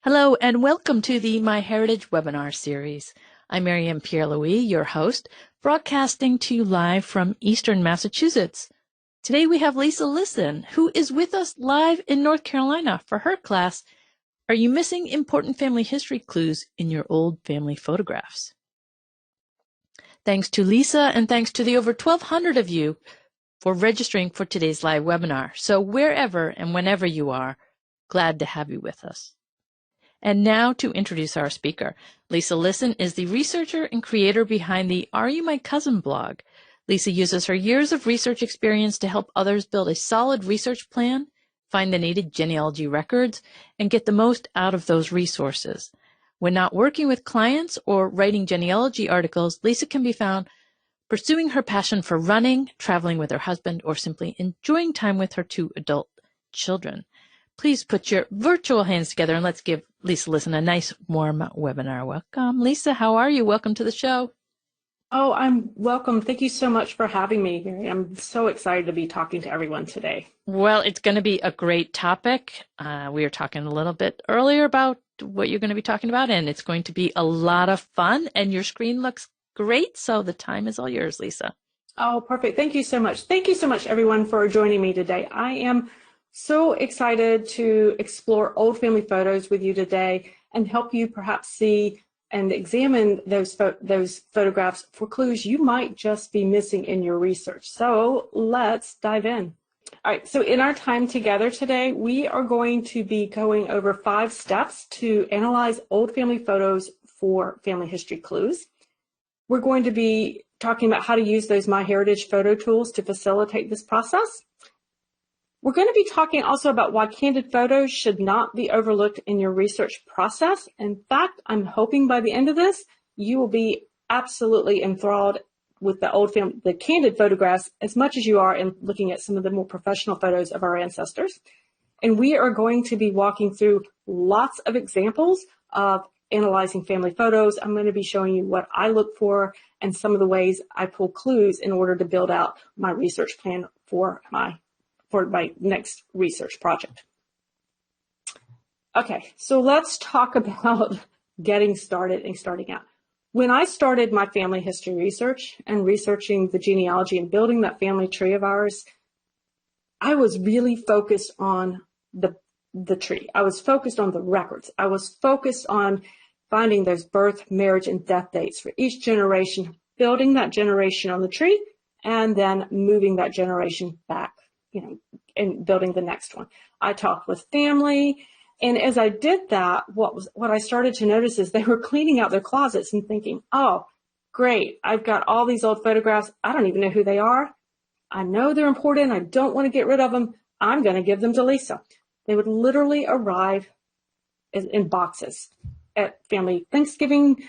Hello and welcome to the MyHeritage webinar series. I'm Miriam Pierre-Louis, your host, broadcasting to you live from Eastern Massachusetts. Today we have Lisa Lisson, who is with us live in North Carolina for her class, Are You Missing Important Family History Clues in Your Old Family Photographs? Thanks to Lisa and thanks to the over 1,200 of you for registering for today's live webinar. So wherever and whenever you are, glad to have you with us. And now to introduce our speaker. Lisa Lisson is the researcher and creator behind the Are You My Cousin blog. Lisa uses her years of research experience to help others build a solid research plan, find the needed genealogy records, and get the most out of those resources. When not working with clients or writing genealogy articles, Lisa can be found pursuing her passion for running, traveling with her husband, or simply enjoying time with her two adult children. Please put your virtual hands together and let's give Lisa Lisson a nice warm webinar welcome. Lisa, how are you? Welcome to the show. Oh, I'm welcome. Thank you so much for having me here. I'm so excited to be talking to everyone today. Well, it's going to be a great topic. We were talking a little bit earlier about what you're going to be talking about, and it's going to be a lot of fun, and your screen looks great, so the time is all yours, Lisa. Oh, perfect. Thank you so much. Thank you so much, everyone, for joining me today. I am so excited to explore old family photos with you today and help you perhaps see and examine those photographs for clues you might just be missing in your research. So let's dive in. All right, so in our time together today, we are going to be going over 5 steps to analyze old family photos for family history clues. We're going to be talking about how to use those MyHeritage photo tools to facilitate this process. We're going to be talking also about why candid photos should not be overlooked in your research process. In fact, I'm hoping by the end of this, you will be absolutely enthralled with the candid photographs as much as you are in looking at some of the more professional photos of our ancestors. And we are going to be walking through lots of examples of analyzing family photos. I'm going to be showing you what I look for and some of the ways I pull clues in order to build out my research plan for my next research project. Okay, so let's talk about getting started and starting out. When I started my family history research and researching the genealogy and building that family tree of ours, I was really focused on the tree. I was focused on the records. I was focused on finding those birth, marriage, and death dates for each generation, building that generation on the tree, and then moving that generation back, and building the next one. I talked with family, and as I did that, what I started to notice is they were cleaning out their closets and thinking, oh, great, I've got all these old photographs. I don't even know who they are. I know they're important. I don't want to get rid of them. I'm going to give them to Lisa. They would literally arrive in boxes at family Thanksgiving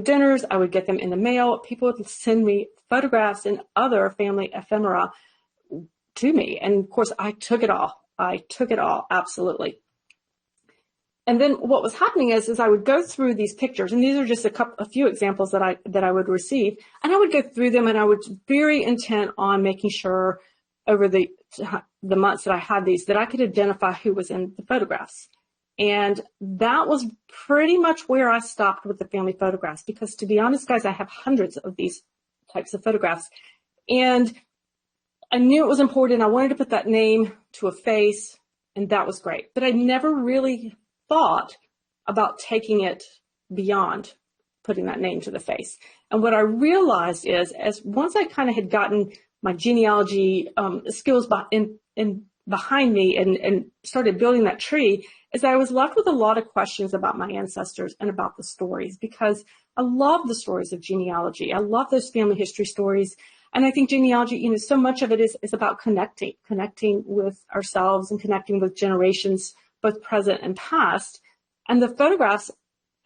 dinners. I would get them in the mail. People would send me photographs and other family ephemera to me. And of course, I took it all. Absolutely. And then what was happening is I would go through these pictures, and these are just a few examples that I would receive, and I would go through them, and I was very intent on making sure over the months that I had these that I could identify who was in the photographs. And that was pretty much where I stopped with the family photographs, because to be honest, guys, I have hundreds of these types of photographs, and I knew it was important. I wanted to put that name to a face, and that was great. But I never really thought about taking it beyond putting that name to the face. And what I realized is, as once I kind of had gotten my genealogy skills behind me and started building that tree, is I was left with a lot of questions about my ancestors and about the stories, because I love the stories of genealogy. I love those family history stories. And I think genealogy, so much of it is about connecting with ourselves and connecting with generations, both present and past. And the photographs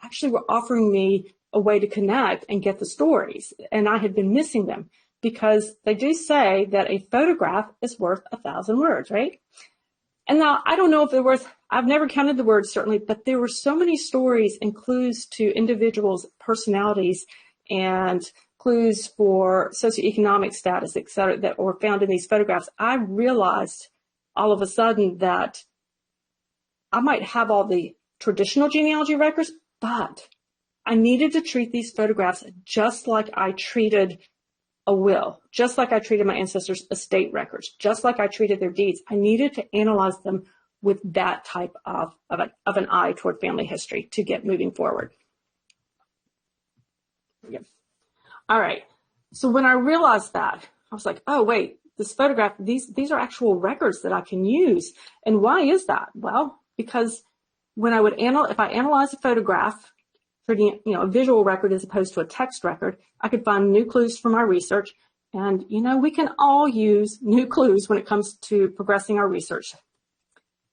actually were offering me a way to connect and get the stories. And I had been missing them, because they do say that a photograph is worth 1,000 words, right? And now I don't know if I've never counted the words certainly, but there were so many stories and clues to individuals' personalities and clues for socioeconomic status, et cetera, that were found in these photographs. I realized all of a sudden that I might have all the traditional genealogy records, but I needed to treat these photographs just like I treated a will, just like I treated my ancestors' estate records, just like I treated their deeds. I needed to analyze them with that type of an eye toward family history to get moving forward. Yep. All right. So when I realized that, I was like, oh, wait, this photograph, these are actual records that I can use. And why is that? Well, because when I would if I analyze a photograph, treating, a visual record as opposed to a text record, I could find new clues for my research. And, we can all use new clues when it comes to progressing our research.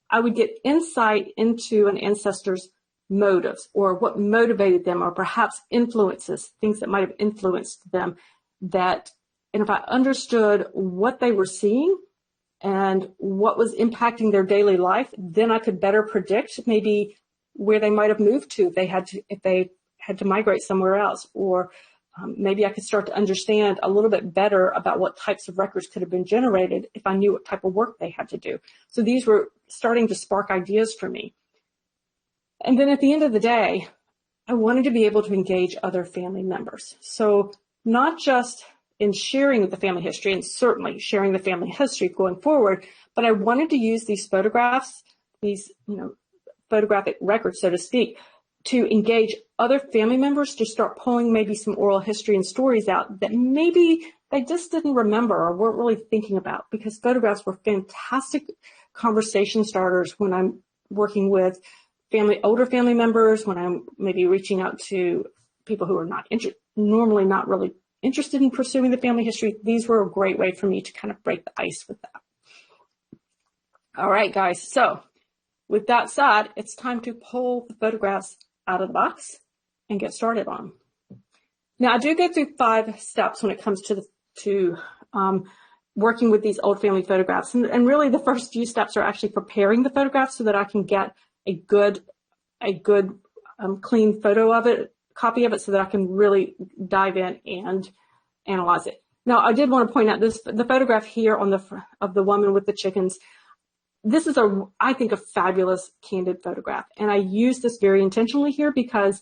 I would get insight into an ancestor's motives or what motivated them, or perhaps influences, things that might have influenced them, and if I understood what they were seeing and what was impacting their daily life, then I could better predict maybe where they might have moved to if they had to migrate somewhere else, or maybe I could start to understand a little bit better about what types of records could have been generated if I knew what type of work they had to do. So these were starting to spark ideas for me. And then at the end of the day, I wanted to be able to engage other family members. So not just in sharing the family history, and certainly sharing the family history going forward, but I wanted to use these photographs, these, photographic records, so to speak, to engage other family members to start pulling maybe some oral history and stories out that maybe they just didn't remember or weren't really thinking about, because photographs were fantastic conversation starters when I'm working with older family members, when I'm maybe reaching out to people who are normally not really interested in pursuing the family history. These were a great way for me to kind of break the ice with that. All right, guys. So with that said, it's time to pull the photographs out of the box and get started on them. Now, I do go through 5 steps when it comes to working with these old family photographs. And really the first few steps are actually preparing the photographs so that I can get a good clean copy of it, so that I can really dive in and analyze it. Now, I did want to point out the photograph here of the woman with the chickens. This is I think a fabulous candid photograph. And I use this very intentionally here because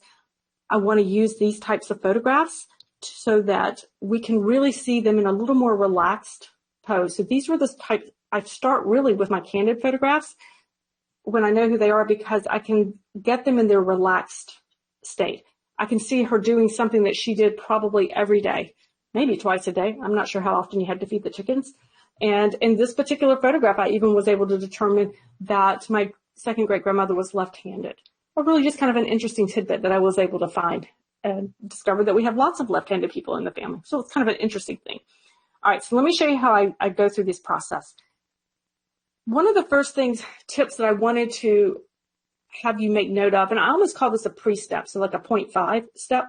I want to use these types of photographs so that we can really see them in a little more relaxed pose. So these were the types, I start really with my candid photographs when I know who they are, because I can get them in their relaxed state. I can see her doing something that she did probably every day, maybe twice a day. I'm not sure how often you had to feed the chickens. And in this particular photograph, I even was able to determine that my second great grandmother was left-handed. Really just kind of an interesting tidbit that I was able to find, and discovered that we have lots of left-handed people in the family. So it's kind of an interesting thing. All right, so let me show you how I go through this process. One of the first tips that I wanted to have you make note of, and I almost call this a pre-step, so like a 0.5 step,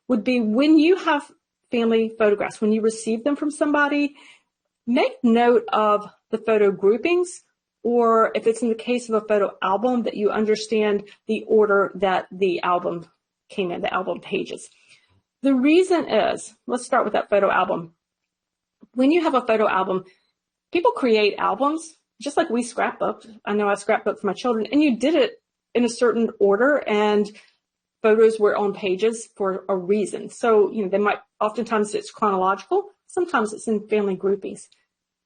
would be when you have family photographs, when you receive them from somebody, make note of the photo groupings, or if it's in the case of a photo album, that you understand the order that the album came in, the album pages. The reason is, let's start with that photo album. When you have a photo album, people create albums just like we scrapbooked. I know I scrapbooked for my children, and you did it in a certain order, and photos were on pages for a reason. So, oftentimes it's chronological, sometimes it's in family groupings.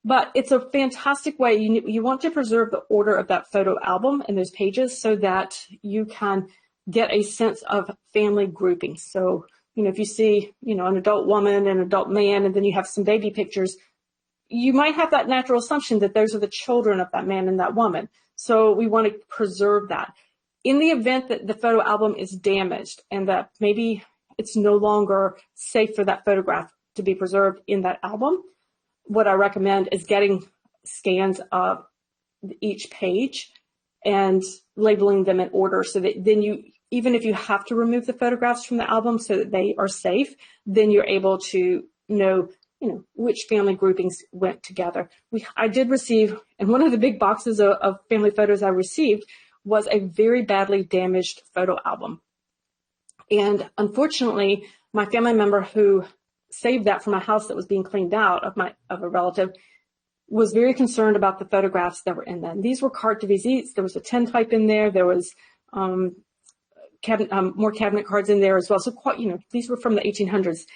But it's a fantastic way. You want to preserve the order of that photo album and those pages so that you can get a sense of family grouping. So, if you see, an adult woman and an adult man, and then you have some baby pictures, you might have that natural assumption that those are the children of that man and that woman. So we want to preserve that. In the event that the photo album is damaged and that maybe it's no longer safe for that photograph to be preserved in that album, what I recommend is getting scans of each page and labeling them in order, so that then even if you have to remove the photographs from the album so that they are safe, then you're able to know, which family groupings went together. I did receive, and one of the big boxes of family photos I received was a very badly damaged photo album. And unfortunately, my family member who saved that from a house that was being cleaned out of a relative was very concerned about the photographs that were in them. These were carte de visite. There was a tintype in there. There was more cabinet cards in there as well. So quite, these were from the 1800s.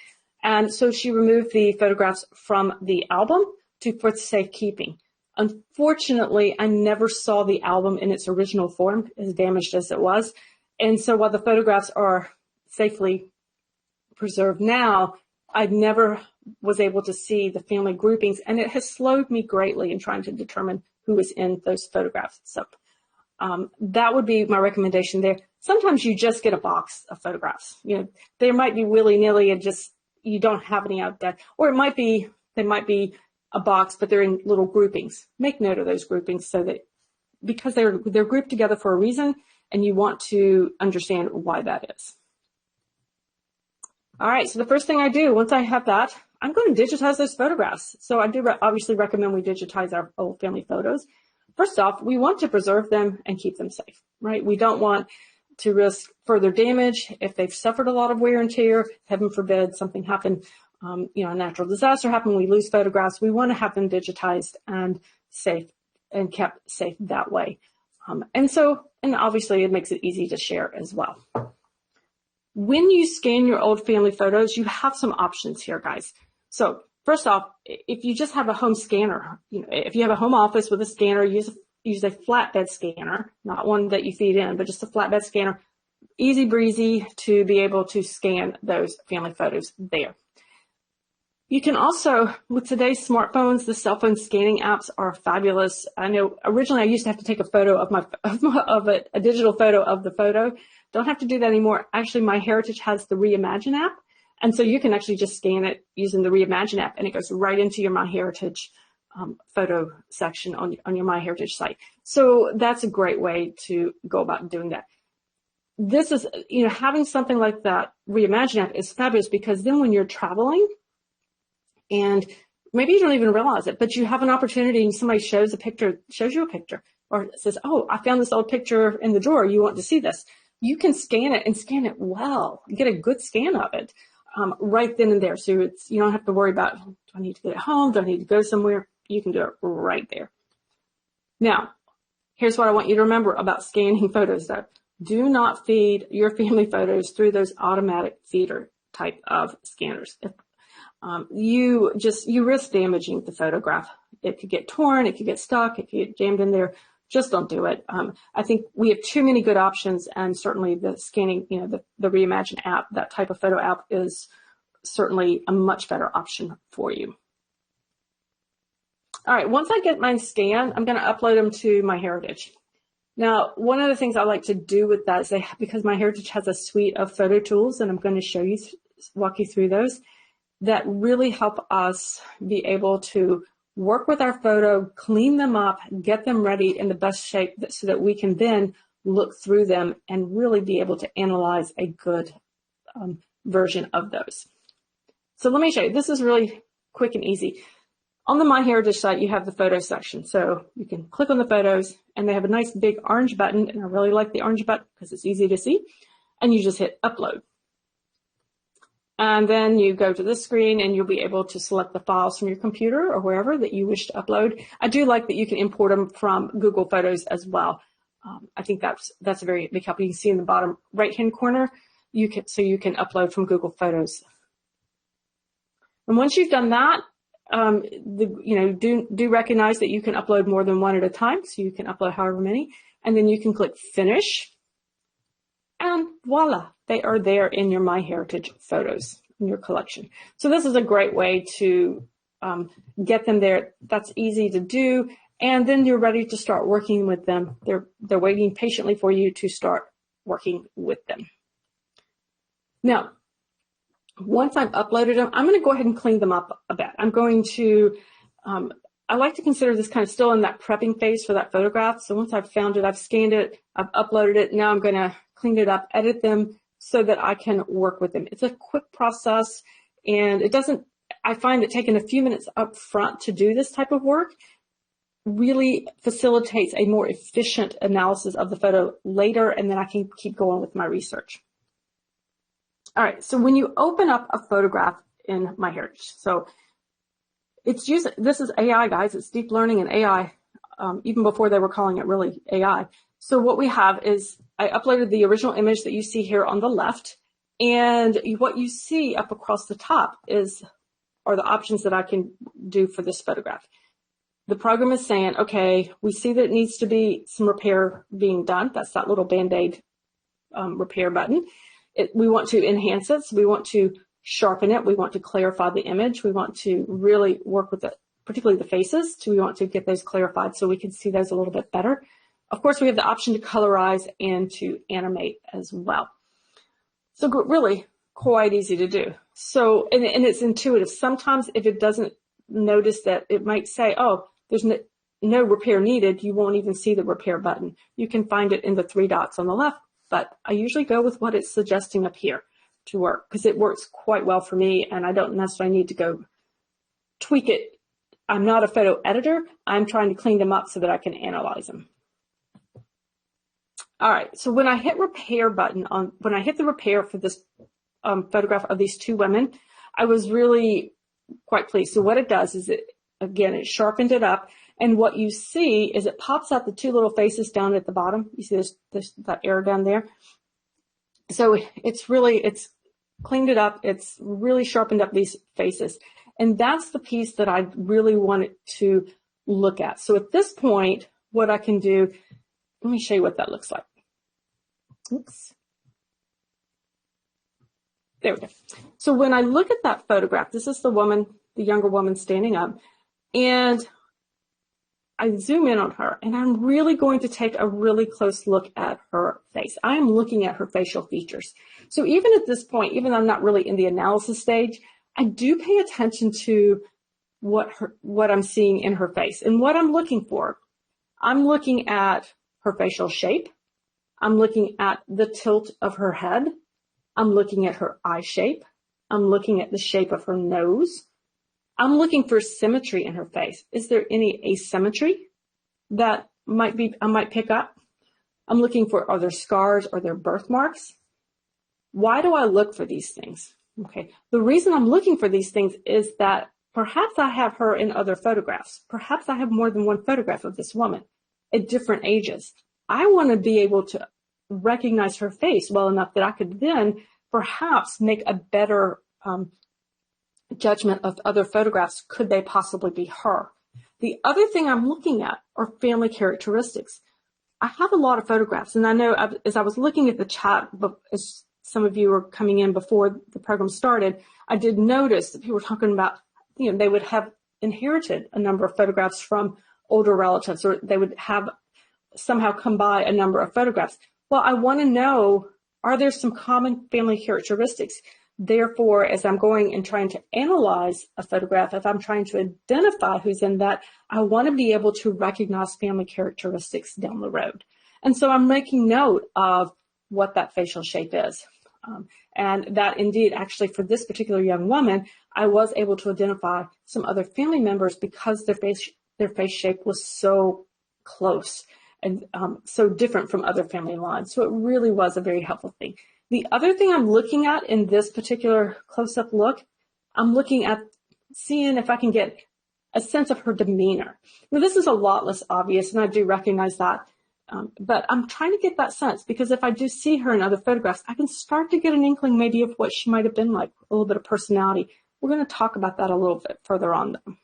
And so she removed the photographs from the album for safekeeping. Unfortunately, I never saw the album in its original form, as damaged as it was. And so while the photographs are safely preserved now, I never was able to see the family groupings, and it has slowed me greatly in trying to determine who was in those photographs. So that would be my recommendation there. Sometimes you just get a box of photographs. They might be willy-nilly and just you don't have any out there, or they might be a box, but they're in little groupings. Make note of those groupings so that because they're grouped together for a reason, and you want to understand why that is. All right, so the first thing I do once I have that, I'm going to digitize those photographs. So I do obviously recommend we digitize our old family photos. First off, we want to preserve them and keep them safe, right? We don't want to risk further damage if they've suffered a lot of wear and tear. Heaven forbid something happened, a natural disaster happened, we lose photographs. We want to have them digitized and safe and kept safe that way. And obviously it makes it easy to share as well. When you scan your old family photos, you have some options here, guys. So first off, if you just have a home scanner, if you have a home office with a scanner, use a flatbed scanner, not one that you feed in, but just a flatbed scanner. Easy breezy to be able to scan those family photos there. You can also, with today's smartphones, the cell phone scanning apps are fabulous. I know originally I used to have to take a photo of a digital photo of the photo. Don't have to do that anymore. Actually, MyHeritage has the Reimagine app. And so you can actually just scan it using the Reimagine app, and it goes right into your MyHeritage photo section on your MyHeritage site. So that's a great way to go about doing that. This is, having something like that Reimagine app is fabulous, because then when you're traveling, and maybe you don't even realize it, but you have an opportunity and somebody shows you a picture, or says, oh, I found this old picture in the drawer. You want to see this? You can scan it and scan it well. You get a good scan of it right then and there. So you don't have to worry about, do I need to get it home? Do I need to go somewhere? You can do it right there. Now, here's what I want you to remember about scanning photos though. Do not feed your family photos through those automatic feeder type of scanners. You risk damaging the photograph. It could get torn, it could get stuck, it could get jammed in there. Just don't do it. I think we have too many good options, and certainly the scanning, the Reimagine app, that type of photo app is certainly a much better option for you. All right, once I get mine scanned, I'm going to upload them to MyHeritage. Now, one of the things I like to do with that is because MyHeritage has a suite of photo tools, and I'm going to walk you through those, that really help us be able to work with our photo, clean them up, get them ready in the best shape so that we can then look through them and really be able to analyze a good version of those. So let me show you. This is really quick and easy. On the MyHeritage site, you have the photo section. So you can click on the photos, and they have a nice big orange button, and I really like the orange button because it's easy to see. And you just hit upload. And then you go to this screen, and you'll be able to select the files from your computer or wherever that you wish to upload. I do like that you can import them from Google Photos as well. I think that's a very big help. You can see in the bottom right-hand corner, you can upload from Google Photos. And once you've done that, do recognize that you can upload more than one at a time, so you can upload however many, and then you can click Finish. And voila, they are there in your MyHeritage photos in your collection. So this is a great way to get them there. That's easy to do. And then you're ready to start working with them. They're waiting patiently for you to start working with them. Now, once I've uploaded them, I'm going to go ahead and clean them up a bit. I'm going to, I like to consider this kind of still in that prepping phase for that photograph. So once I've found it, I've scanned it, I've uploaded it. Now I'm going to clean it up, edit them so that I can work with them. It's a quick process, and I find that taking a few minutes up front to do this type of work really facilitates a more efficient analysis of the photo later, and then I can keep going with my research. All right, so when you open up a photograph in MyHeritage, so this is AI, guys. It's deep learning and AI, even before they were calling it really AI. So what we have is I uploaded the original image that you see here on the left, and what you see up across the top are the options that I can do for this photograph. The program is saying, okay, we see that it needs to be some repair being done. That's that little Band-Aid repair button. We want to enhance it, so we want to sharpen it. We want to clarify the image. We want to really work with it, particularly the faces. We want to get those clarified so we can see those a little bit better. Of course, we have the option to colorize and to animate as well. So really quite easy to do. So, and it's intuitive. Sometimes if it doesn't notice that, it might say, oh, there's no repair needed. You won't even see the repair button. You can find it in the 3 dots on the left, but I usually go with what it's suggesting up here to work because it works quite well for me and I don't necessarily need to go tweak it. I'm not a photo editor. I'm trying to clean them up so that I can analyze them. All right, so when I hit repair button when I hit the repair for this photograph of these 2 women, I was really quite pleased. So what it does is it sharpened it up, and what you see is it pops out the 2 little faces down at the bottom. You see that arrow down there. So it's cleaned it up. It's really sharpened up these faces, and that's the piece that I really wanted to look at. So at this point, what I can do. Let me show you what that looks like. Oops. There we go. So when I look at that photograph, this is the younger woman standing up, and I zoom in on her, and I'm really going to take a really close look at her face. I'm looking at her facial features. So even at this point, even though I'm not really in the analysis stage, I do pay attention to what I'm seeing in her face and what I'm looking for. I'm looking at her facial shape. I'm looking at the tilt of her head. I'm looking at her eye shape. I'm looking at the shape of her nose. I'm looking for symmetry in her face. Is there any asymmetry that I might pick up? I'm looking for, are there scars? Are there birthmarks? Why do I look for these things? Okay. The reason I'm looking for these things is that perhaps I have her in other photographs. Perhaps I have more than one photograph of this woman at different ages. I want to be able to recognize her face well enough that I could then perhaps make a better judgment of other photographs. Could they possibly be her? The other thing I'm looking at are family characteristics. I have a lot of photographs, and I know as I was looking at the chat, as some of you were coming in before the program started, I did notice that people were talking about, they would have inherited a number of photographs from older relatives, or they would have somehow come by a number of photographs. Well, I want to know, are there some common family characteristics? Therefore, as I'm going and trying to analyze a photograph, if I'm trying to identify who's in that, I want to be able to recognize family characteristics down the road. And so I'm making note of what that facial shape is. And that indeed, actually, for this particular young woman, I was able to identify some other family members because their face shape was so close and so different from other family lines. So it really was a very helpful thing. The other thing I'm looking at in this particular close-up look, I'm looking at seeing if I can get a sense of her demeanor. Now, this is a lot less obvious, and I do recognize that, but I'm trying to get that sense because if I do see her in other photographs, I can start to get an inkling maybe of what she might have been like, a little bit of personality. We're going to talk about that a little bit further on, though.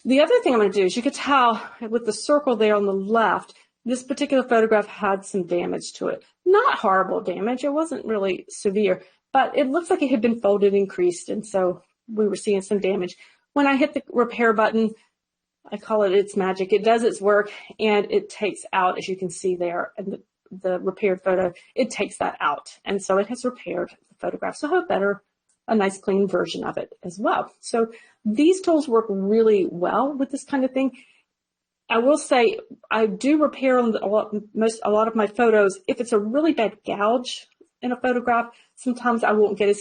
The other thing I'm going to do is you could tell with the circle there on the left, this particular photograph had some damage to it. Not horrible damage. It wasn't really severe, but it looks like it had been folded and creased, and so we were seeing some damage. When I hit the repair button, I call it its magic. It does its work, and it takes out, as you can see there, in the repaired photo, it takes that out. And so it has repaired the photograph. So I have a nice clean version of it as well. So these tools work really well with this kind of thing. I will say I do repair on a lot of my photos. If it's a really bad gouge in a photograph, sometimes I won't get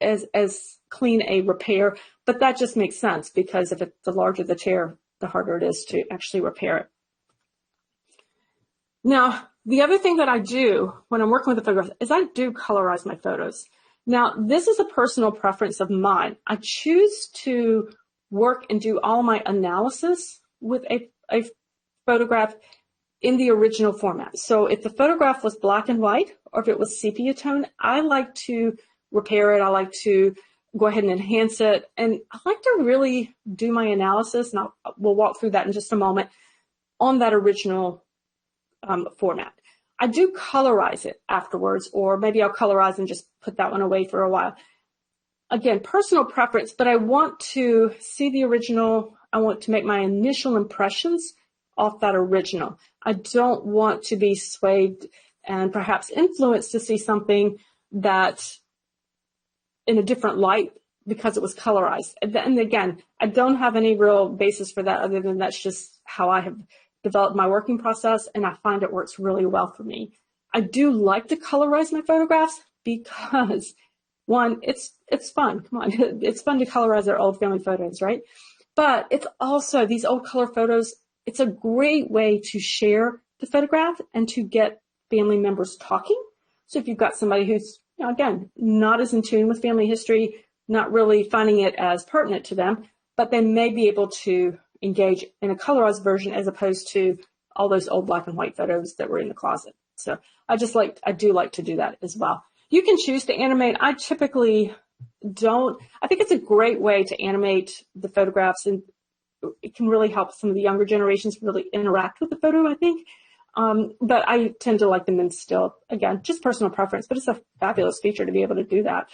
as clean a repair, but that just makes sense because if the larger the tear, the harder it is to actually repair it. Now, the other thing that I do when I'm working with the photographs is I do colorize my photos. Now, this is a personal preference of mine. I choose to work and do all my analysis with a photograph in the original format. So if the photograph was black and white or if it was sepia tone, I like to repair it. I like to go ahead and enhance it. And I like to really do my analysis, and we'll walk through that in just a moment, on that original format. I do colorize it afterwards, or maybe I'll colorize and just put that one away for a while. Again, personal preference, but I want to see the original. I want to make my initial impressions off that original. I don't want to be swayed and perhaps influenced to see something that in a different light because it was colorized. And again, I don't have any real basis for that other than that's just how I have developed my working process, and I find it works really well for me. I do like to colorize my photographs because, one, it's fun. Come on, it's fun to colorize our old family photos, right? But it's also, these old color photos, it's a great way to share the photograph and to get family members talking. So if you've got somebody who's, again, not as in tune with family history, not really finding it as pertinent to them, but they may be able to engage in a colorized version as opposed to all those old black and white photos that were in the closet. So I do like to do that as well. You can choose to animate. I typically don't. I think it's a great way to animate the photographs, and it can really help some of the younger generations really interact with the photo, I think. But I tend to like them in still. Again, just personal preference, but it's a fabulous feature to be able to do that.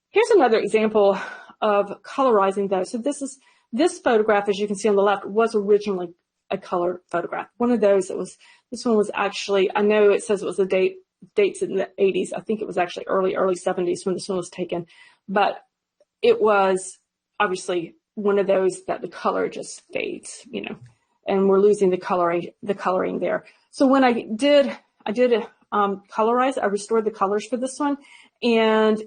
Here's another example of colorizing those. So this photograph, as you can see on the left, was originally a color photograph. One of those, this one was actually, I know it says it was dates in the 80s. I think it was actually early 70s when this one was taken, but it was obviously one of those that the color just fades, and we're losing the coloring there. So when I did colorize, I restored the colors for this one, and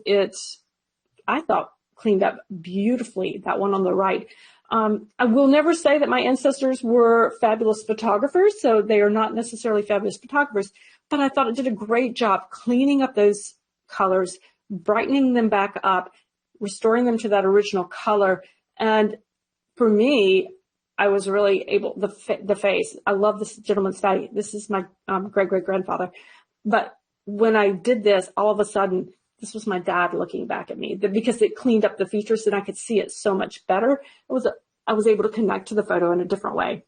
I thought, cleaned up beautifully, that one on the right. I will never say that my ancestors were fabulous photographers, so they are not necessarily fabulous photographers, but I thought it did a great job cleaning up those colors, brightening them back up, restoring them to that original color. And for me, I was really able, the face, I love this gentleman's face. This is my great-great-grandfather. But when I did this, all of a sudden, this was my dad looking back at me because it cleaned up the features and I could see it so much better. I was able to connect to the photo in a different way.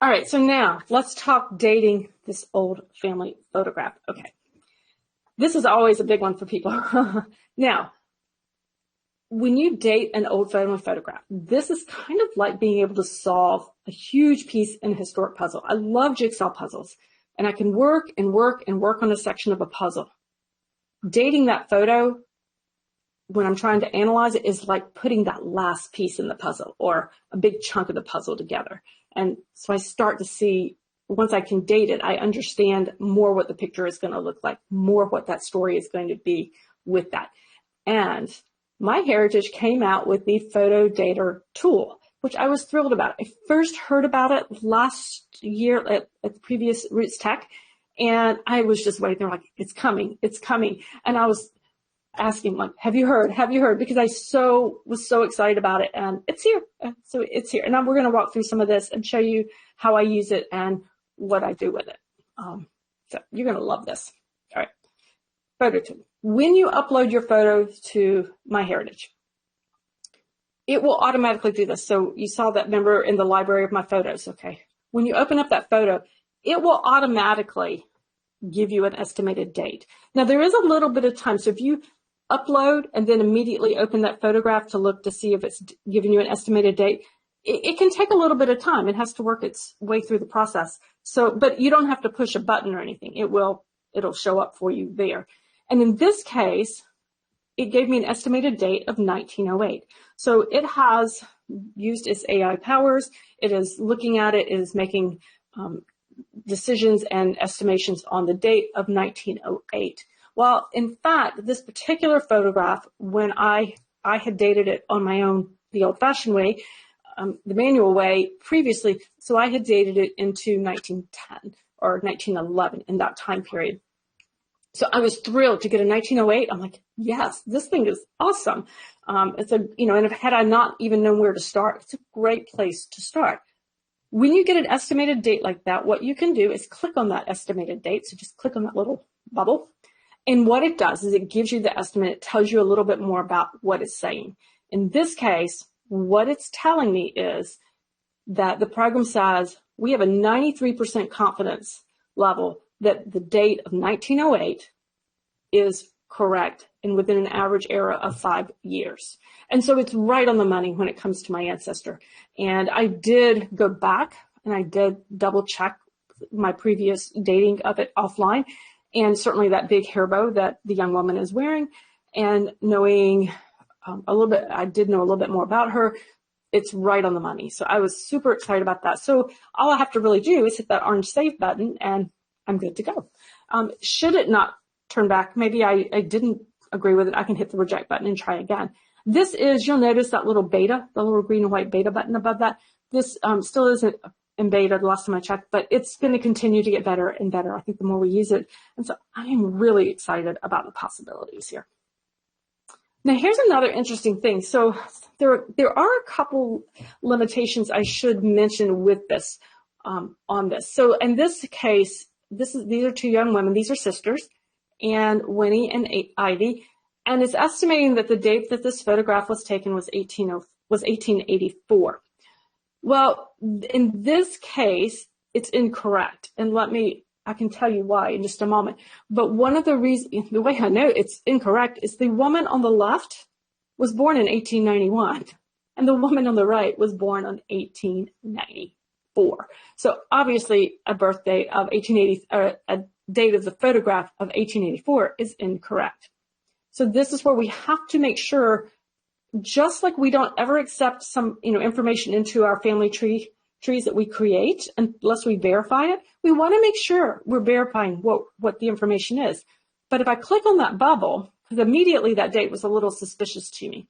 All right, so now let's talk dating this old family photograph. Okay, this is always a big one for people. Now, when you date an old family photograph, this is kind of like being able to solve a huge piece in a historic puzzle. I love jigsaw puzzles, and I can work and work and work on a section of a puzzle. Dating that photo, when I'm trying to analyze it, is like putting that last piece in the puzzle or a big chunk of the puzzle together. And so I start to see, once I can date it, I understand more what the picture is going to look like, more what that story is going to be with that. And MyHeritage came out with the Photo Dater tool, which I was thrilled about. I first heard about it last year at the previous Roots Tech, and I was just waiting there like, it's coming. And I was asking, like, have you heard? Because I was so excited about it, and it's here. So it's here. And now we're going to walk through some of this and show you how I use it and what I do with it. So you're going to love this. All right. Photo tool. When you upload your photos to MyHeritage, it will automatically do this. So you saw that, remember, in the library of my photos. Okay. When you open up that photo, it will automatically give you an estimated date. Now, there is a little bit of time. So if you upload and then immediately open that photograph to look to see if it's giving you an estimated date, it can take a little bit of time. It has to work its way through the process. So, but you don't have to push a button or anything. It'll show up for you there. And in this case, it gave me an estimated date of 1908. So it has used its AI powers. It is looking at it, it is making decisions and estimations on the date of 1908. Well, in fact, this particular photograph, when I had dated it on my own, the old-fashioned way, the manual way previously, so I had dated it into 1910 or 1911 in that time period. So I was thrilled to get a 1908. I'm like, yes, this thing is awesome. And had I not even known where to start, it's a great place to start. When you get an estimated date like that, what you can do is click on that estimated date. So just click on that little bubble. And what it does is it gives you the estimate. It tells you a little bit more about what it's saying. In this case, what it's telling me is that the program says we have a 93% confidence level that the date of 1908 is correct and within an average era of 5 years. And so it's right on the money when it comes to my ancestor. And I did go back and I did double check my previous dating of it offline, and certainly that big hair bow that the young woman is wearing, and knowing I did know a little bit more about her. It's right on the money. So I was super excited about that. So all I have to really do is hit that orange save button and I'm good to go. Should it not turn back, maybe I didn't agree with it, I can hit the reject button and try again. This is, you'll notice that little beta, the little green and white beta button above that. This still isn't in beta the last time I checked, but it's going to continue to get better and better, I think, the more we use it. And so I am really excited about the possibilities here. Now, here's another interesting thing. So there are a couple limitations I should mention with this, on this. So in this case, these are two young women. These are sisters, and Winnie and Ivy. And it's estimating that the date that this photograph was taken was 1884. Well, in this case, it's incorrect. And I can tell you why in just a moment. But one of the reasons, the way I know it's incorrect is the woman on the left was born in 1891 and the woman on the right was born on 1894. So obviously a birth date of 1880, or a date of the photograph of 1884 is incorrect. So this is where we have to make sure, just like we don't ever accept some, information into our family trees that we create unless we verify it, we want to make sure we're verifying what the information is. But if I click on that bubble, because immediately that date was a little suspicious to me,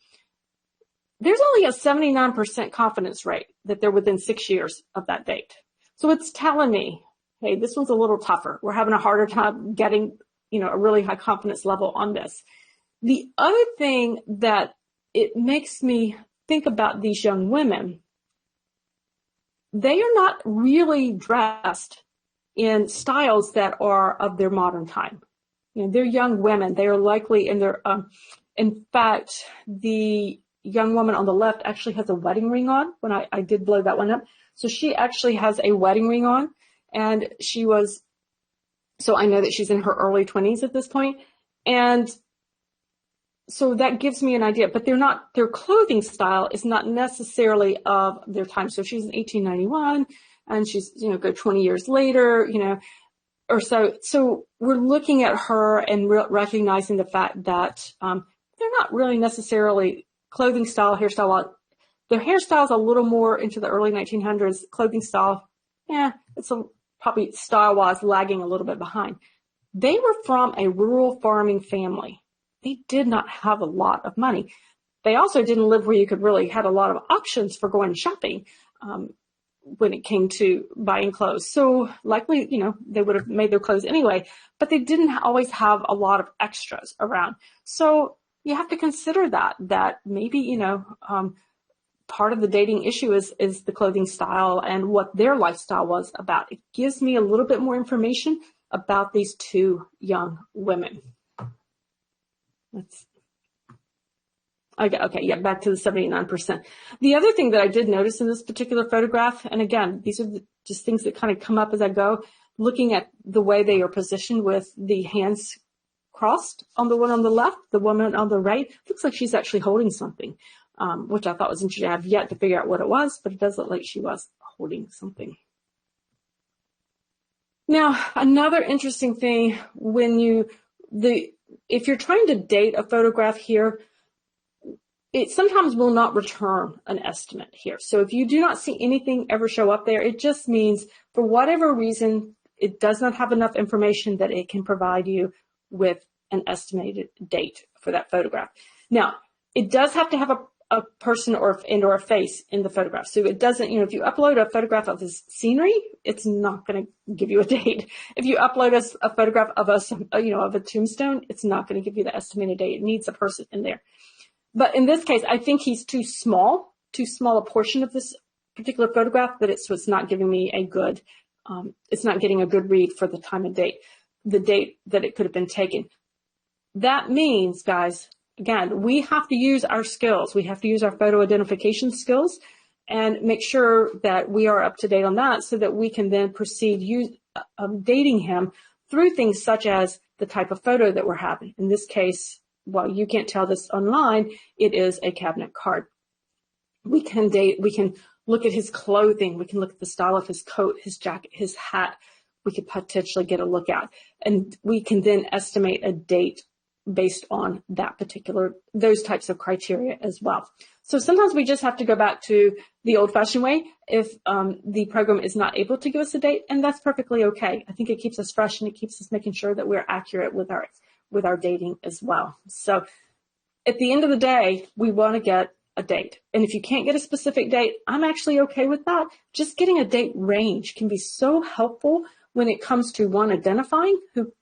there's only a 79% confidence rate that they're within 6 years of that date. So it's telling me, hey, this one's a little tougher. We're having a harder time getting, a really high confidence level on this. The other thing that it makes me think about these young women, they are not really dressed in styles that are of their modern time. They're young women. They are likely in their, in fact, the young woman on the left actually has a wedding ring on when I did blow that one up. So she actually has a wedding ring on, and so I know that she's in her early 20s at this point. And so that gives me an idea, but their clothing style is not necessarily of their time. So she's in 1891 and she's, go 20 years later, or so. So we're looking at her and recognizing the fact that, they're not really necessarily clothing style, hairstyle. Their hairstyle is a little more into the early 1900s. Clothing style, it's probably style-wise lagging a little bit behind. They were from a rural farming family. They did not have a lot of money. They also didn't live where you could really had a lot of options for going shopping when it came to buying clothes. So likely, they would have made their clothes anyway, but they didn't always have a lot of extras around. So you have to consider that maybe, part of the dating issue is the clothing style and what their lifestyle was about. It gives me a little bit more information about these two young women. Back to the 79%. The other thing that I did notice in this particular photograph, and again, these are just things that kind of come up as I go, looking at the way they are positioned with the hands crossed on the one on the left, the woman on the right, looks like she's actually holding something, which I thought was interesting. I've yet to figure out what it was, but it does look like she was holding something. Now, another interesting thing if you're trying to date a photograph here, it sometimes will not return an estimate here. So if you do not see anything ever show up there, it just means for whatever reason, it does not have enough information that it can provide you with an estimated date for that photograph. Now, it does have to have a person or a face in the photograph. So it doesn't, if you upload a photograph of this scenery, it's not going to give you a date. If you upload a photograph of of a tombstone, it's not going to give you the estimated date. It needs a person in there. But in this case, I think he's too small a portion of this particular photograph that so it's not giving me a good, it's not getting a good read for the time and date, the date that it could have been taken. That means, guys, again, we have to use our skills. We have to use our photo identification skills and make sure that we are up to date on that so that we can then proceed dating him through things such as the type of photo that we're having. In this case, while you can't tell this online, it is a cabinet card. We can look at his clothing. We can look at the style of his coat, his jacket, his hat. We could potentially get a look at. And we can then estimate a date based on those types of criteria as well. So sometimes we just have to go back to the old-fashioned way if the program is not able to give us a date, and that's perfectly okay. I think it keeps us fresh and it keeps us making sure that we're accurate with our dating as well. So at the end of the day, we want to get a date. And if you can't get a specific date, I'm actually okay with that. Just getting a date range can be so helpful when it comes to identifying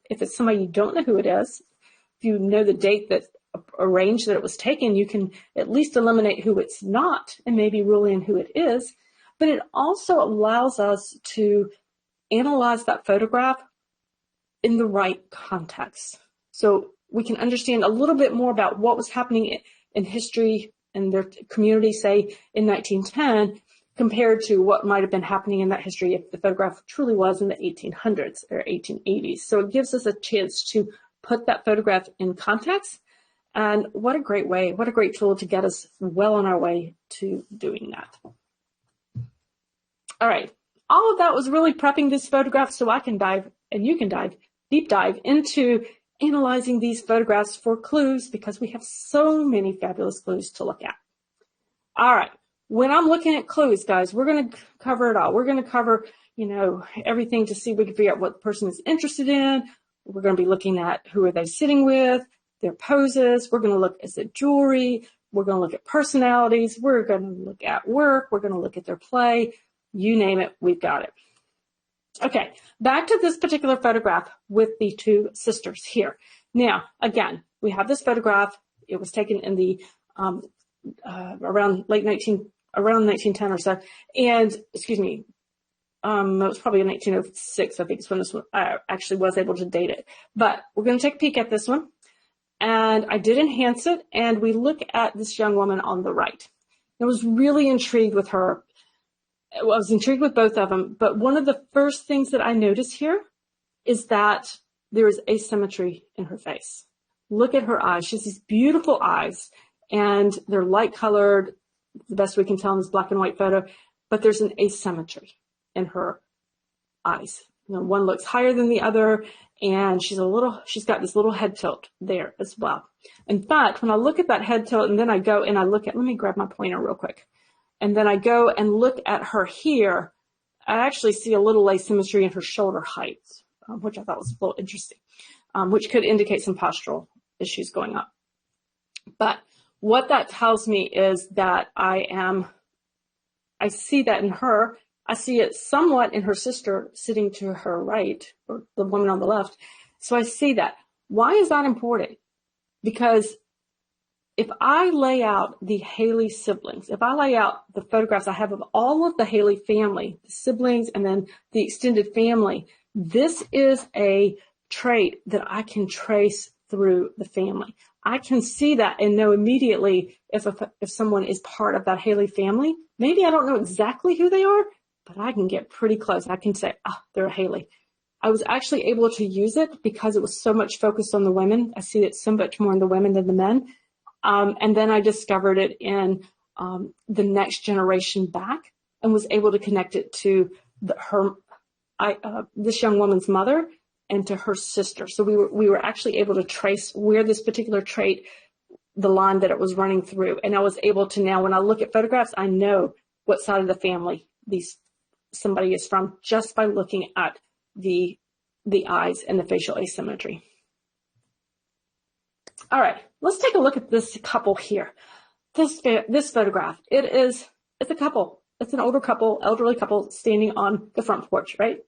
if it's somebody you don't know who it is. If you know the date that a range that it was taken, you can at least eliminate who it's not and maybe rule in who it is. But it also allows us to analyze that photograph in the right context. So we can understand a little bit more about what was happening in history and their community, say, in 1910, compared to what might have been happening in that history if the photograph truly was in the 1800s or 1880s. So it gives us a chance to put that photograph in context. And what a great way, what a great tool to get us well on our way to doing that. All right. All of that was really prepping this photograph so I can dive, and you can deep dive into analyzing these photographs for clues, because we have so many fabulous clues to look at. All right. When I'm looking at clues, guys, we're going to cover it all. We're going to cover, everything to see if we can figure out what the person is interested in. We're going to be looking at who are they sitting with, their poses. We're going to look at jewelry. We're going to look at personalities. We're going to look at work. We're going to look at their play. You name it, we've got it. Okay, back to this particular photograph with the two sisters here. Now, again, we have this photograph. It was taken in the around 1910 or so, and it was probably in 1906. I think it's when this one I actually was able to date it. But we're going to take a peek at this one, and I did enhance it, and we look at this young woman on the right. I was really intrigued with her. I was intrigued with both of them, but one of the first things that I notice here is that there is asymmetry in her face. Look at her eyes. She has these beautiful eyes, and they're light colored, the best we can tell in this black and white photo, but there's an asymmetry in her eyes. One looks higher than the other, and she's got this little head tilt there as well. In fact, when I look at that head tilt, and then I go and I look at, let me grab my pointer real quick. And then I go and look at her here, I actually see a little asymmetry in her shoulder height, which I thought was a little interesting, which could indicate some postural issues going on. But what that tells me is that I see that in her. I see it somewhat in her sister sitting to her right, or the woman on the left. So I see that. Why is that important? Because if I lay out the Haley siblings, if I lay out the photographs I have of all of the Haley family, the siblings, and then the extended family, this is a trait that I can trace through the family. I can see that and know immediately if someone is part of that Haley family. Maybe I don't know exactly who they are, but I can get pretty close. I can say, they're a Haley. I was actually able to use it because it was so much focused on the women. I see it so much more in the women than the men. And then I discovered it in the next generation back and was able to connect it to this young woman's mother and to her sister. So we were actually able to trace where this particular trait, the line that it was running through. And I was able to now, when I look at photographs, I know what side of the family somebody is from just by looking at the eyes and the facial asymmetry. All right, let's take a look at this couple here. This photograph, it's a couple. It's an elderly couple standing on the front porch, right?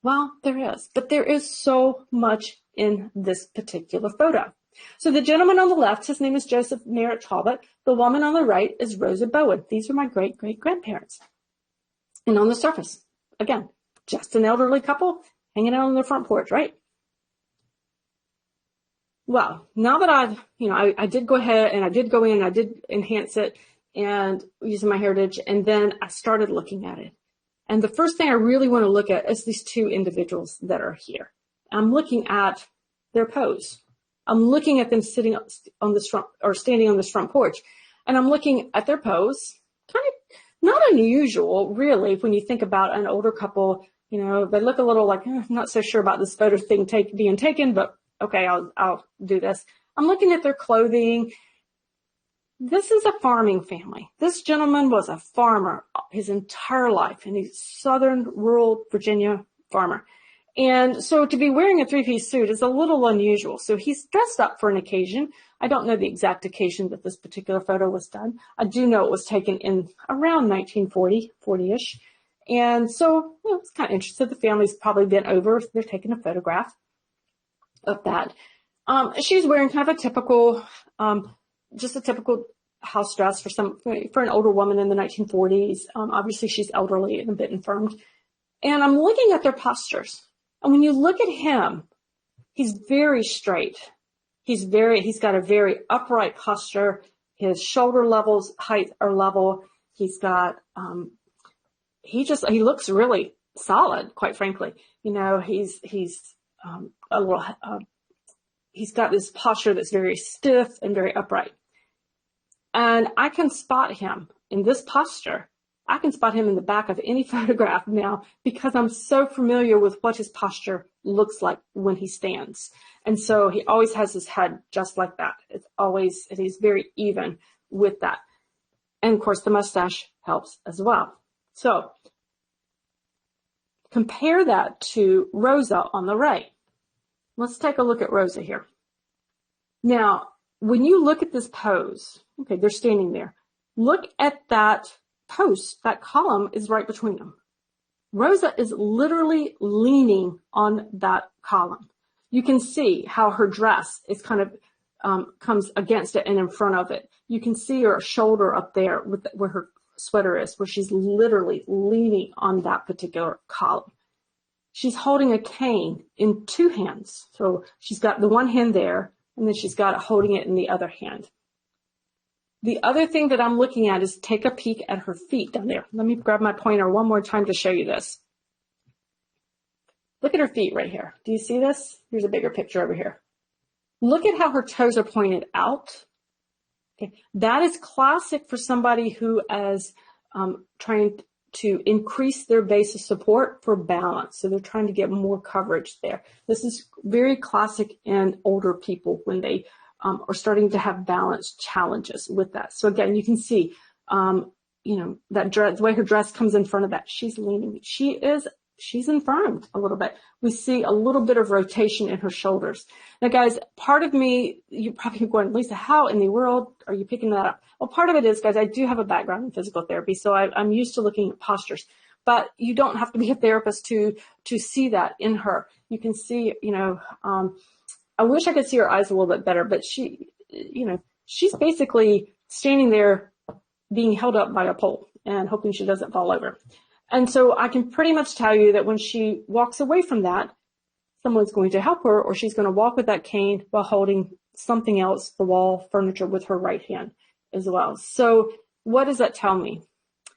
Well, there is, but there is so much in this particular photo. So the gentleman on the left, his name is Joseph Merritt Talbot. The woman on the right is Rosa Bowen. These are my great-great-grandparents. And on the surface, again, just an elderly couple hanging out on their front porch, right? Well, now that I did go ahead and I did go in, I did enhance it and using MyHeritage, and then I started looking at it. And the first thing I really want to look at is these two individuals that are here. I'm looking at their pose. I'm looking at them sitting on this front or standing on this front porch, and I'm looking at their pose. Kind of not unusual, really, when you think about an older couple. You know, they look a little like, I'm not so sure about this photo thing being taken, but okay, I'll do this. I'm looking at their clothing. This is a farming family. This gentleman was a farmer his entire life, and he's southern rural Virginia farmer. And so to be wearing a three-piece suit is a little unusual. So he's dressed up for an occasion. I don't know the exact occasion that this particular photo was done. I do know it was taken in around 1940, 40-ish. And so it's kind of interesting. The family's probably been over. They're taking a photograph of that. She's wearing kind of a typical, just a typical house dress for an older woman in the 1940s. Obviously she's elderly and a bit infirmed. And I'm looking at their postures. And when you look at him, he's very straight. He's got a very upright posture. His shoulder height are level. He's got, he looks really solid, quite frankly. You know, he's got this posture that's very stiff and very upright. And I can spot him in this posture. I can spot him in the back of any photograph now because I'm so familiar with what his posture looks like when he stands. And so he always has his head just like that. He's very even with that. And of course the mustache helps as well. So compare that to Rosa on the right. Let's take a look at Rosa here. Now, when you look at this pose, okay, they're standing there. Look at that post, that column is right between them. Rosa is literally leaning on that column. You can see how her dress is kind of comes against it and in front of it. You can see her shoulder up there where her sweater is, where she's literally leaning on that particular column. She's holding a cane in two hands. So she's got the one hand there, and then she's got it holding it in the other hand. The other thing that I'm looking at is take a peek at her feet down there. Let me grab my pointer one more time to show you this. Look at her feet right here. Do you see this? Here's a bigger picture over here. Look at how her toes are pointed out. Okay. That is classic for somebody who is trying to increase their base of support for balance. So they're trying to get more coverage there. This is very classic in older people when they are starting to have balance challenges with that. So again, you can see, that dress, the way her dress comes in front of that, she's leaning. She's infirmed a little bit. We see a little bit of rotation in her shoulders. Now guys, part of me, you're probably going, Lisa, how in the world are you picking that up? Well, part of it is, guys, I do have a background in physical therapy, so I'm used to looking at postures, but you don't have to be a therapist to see that in her. You can see, I wish I could see her eyes a little bit better, but she's basically standing there being held up by a pole and hoping she doesn't fall over. And so I can pretty much tell you that when she walks away from that, someone's going to help her, or she's going to walk with that cane while holding something else, the wall, furniture, with her right hand as well. So what does that tell me?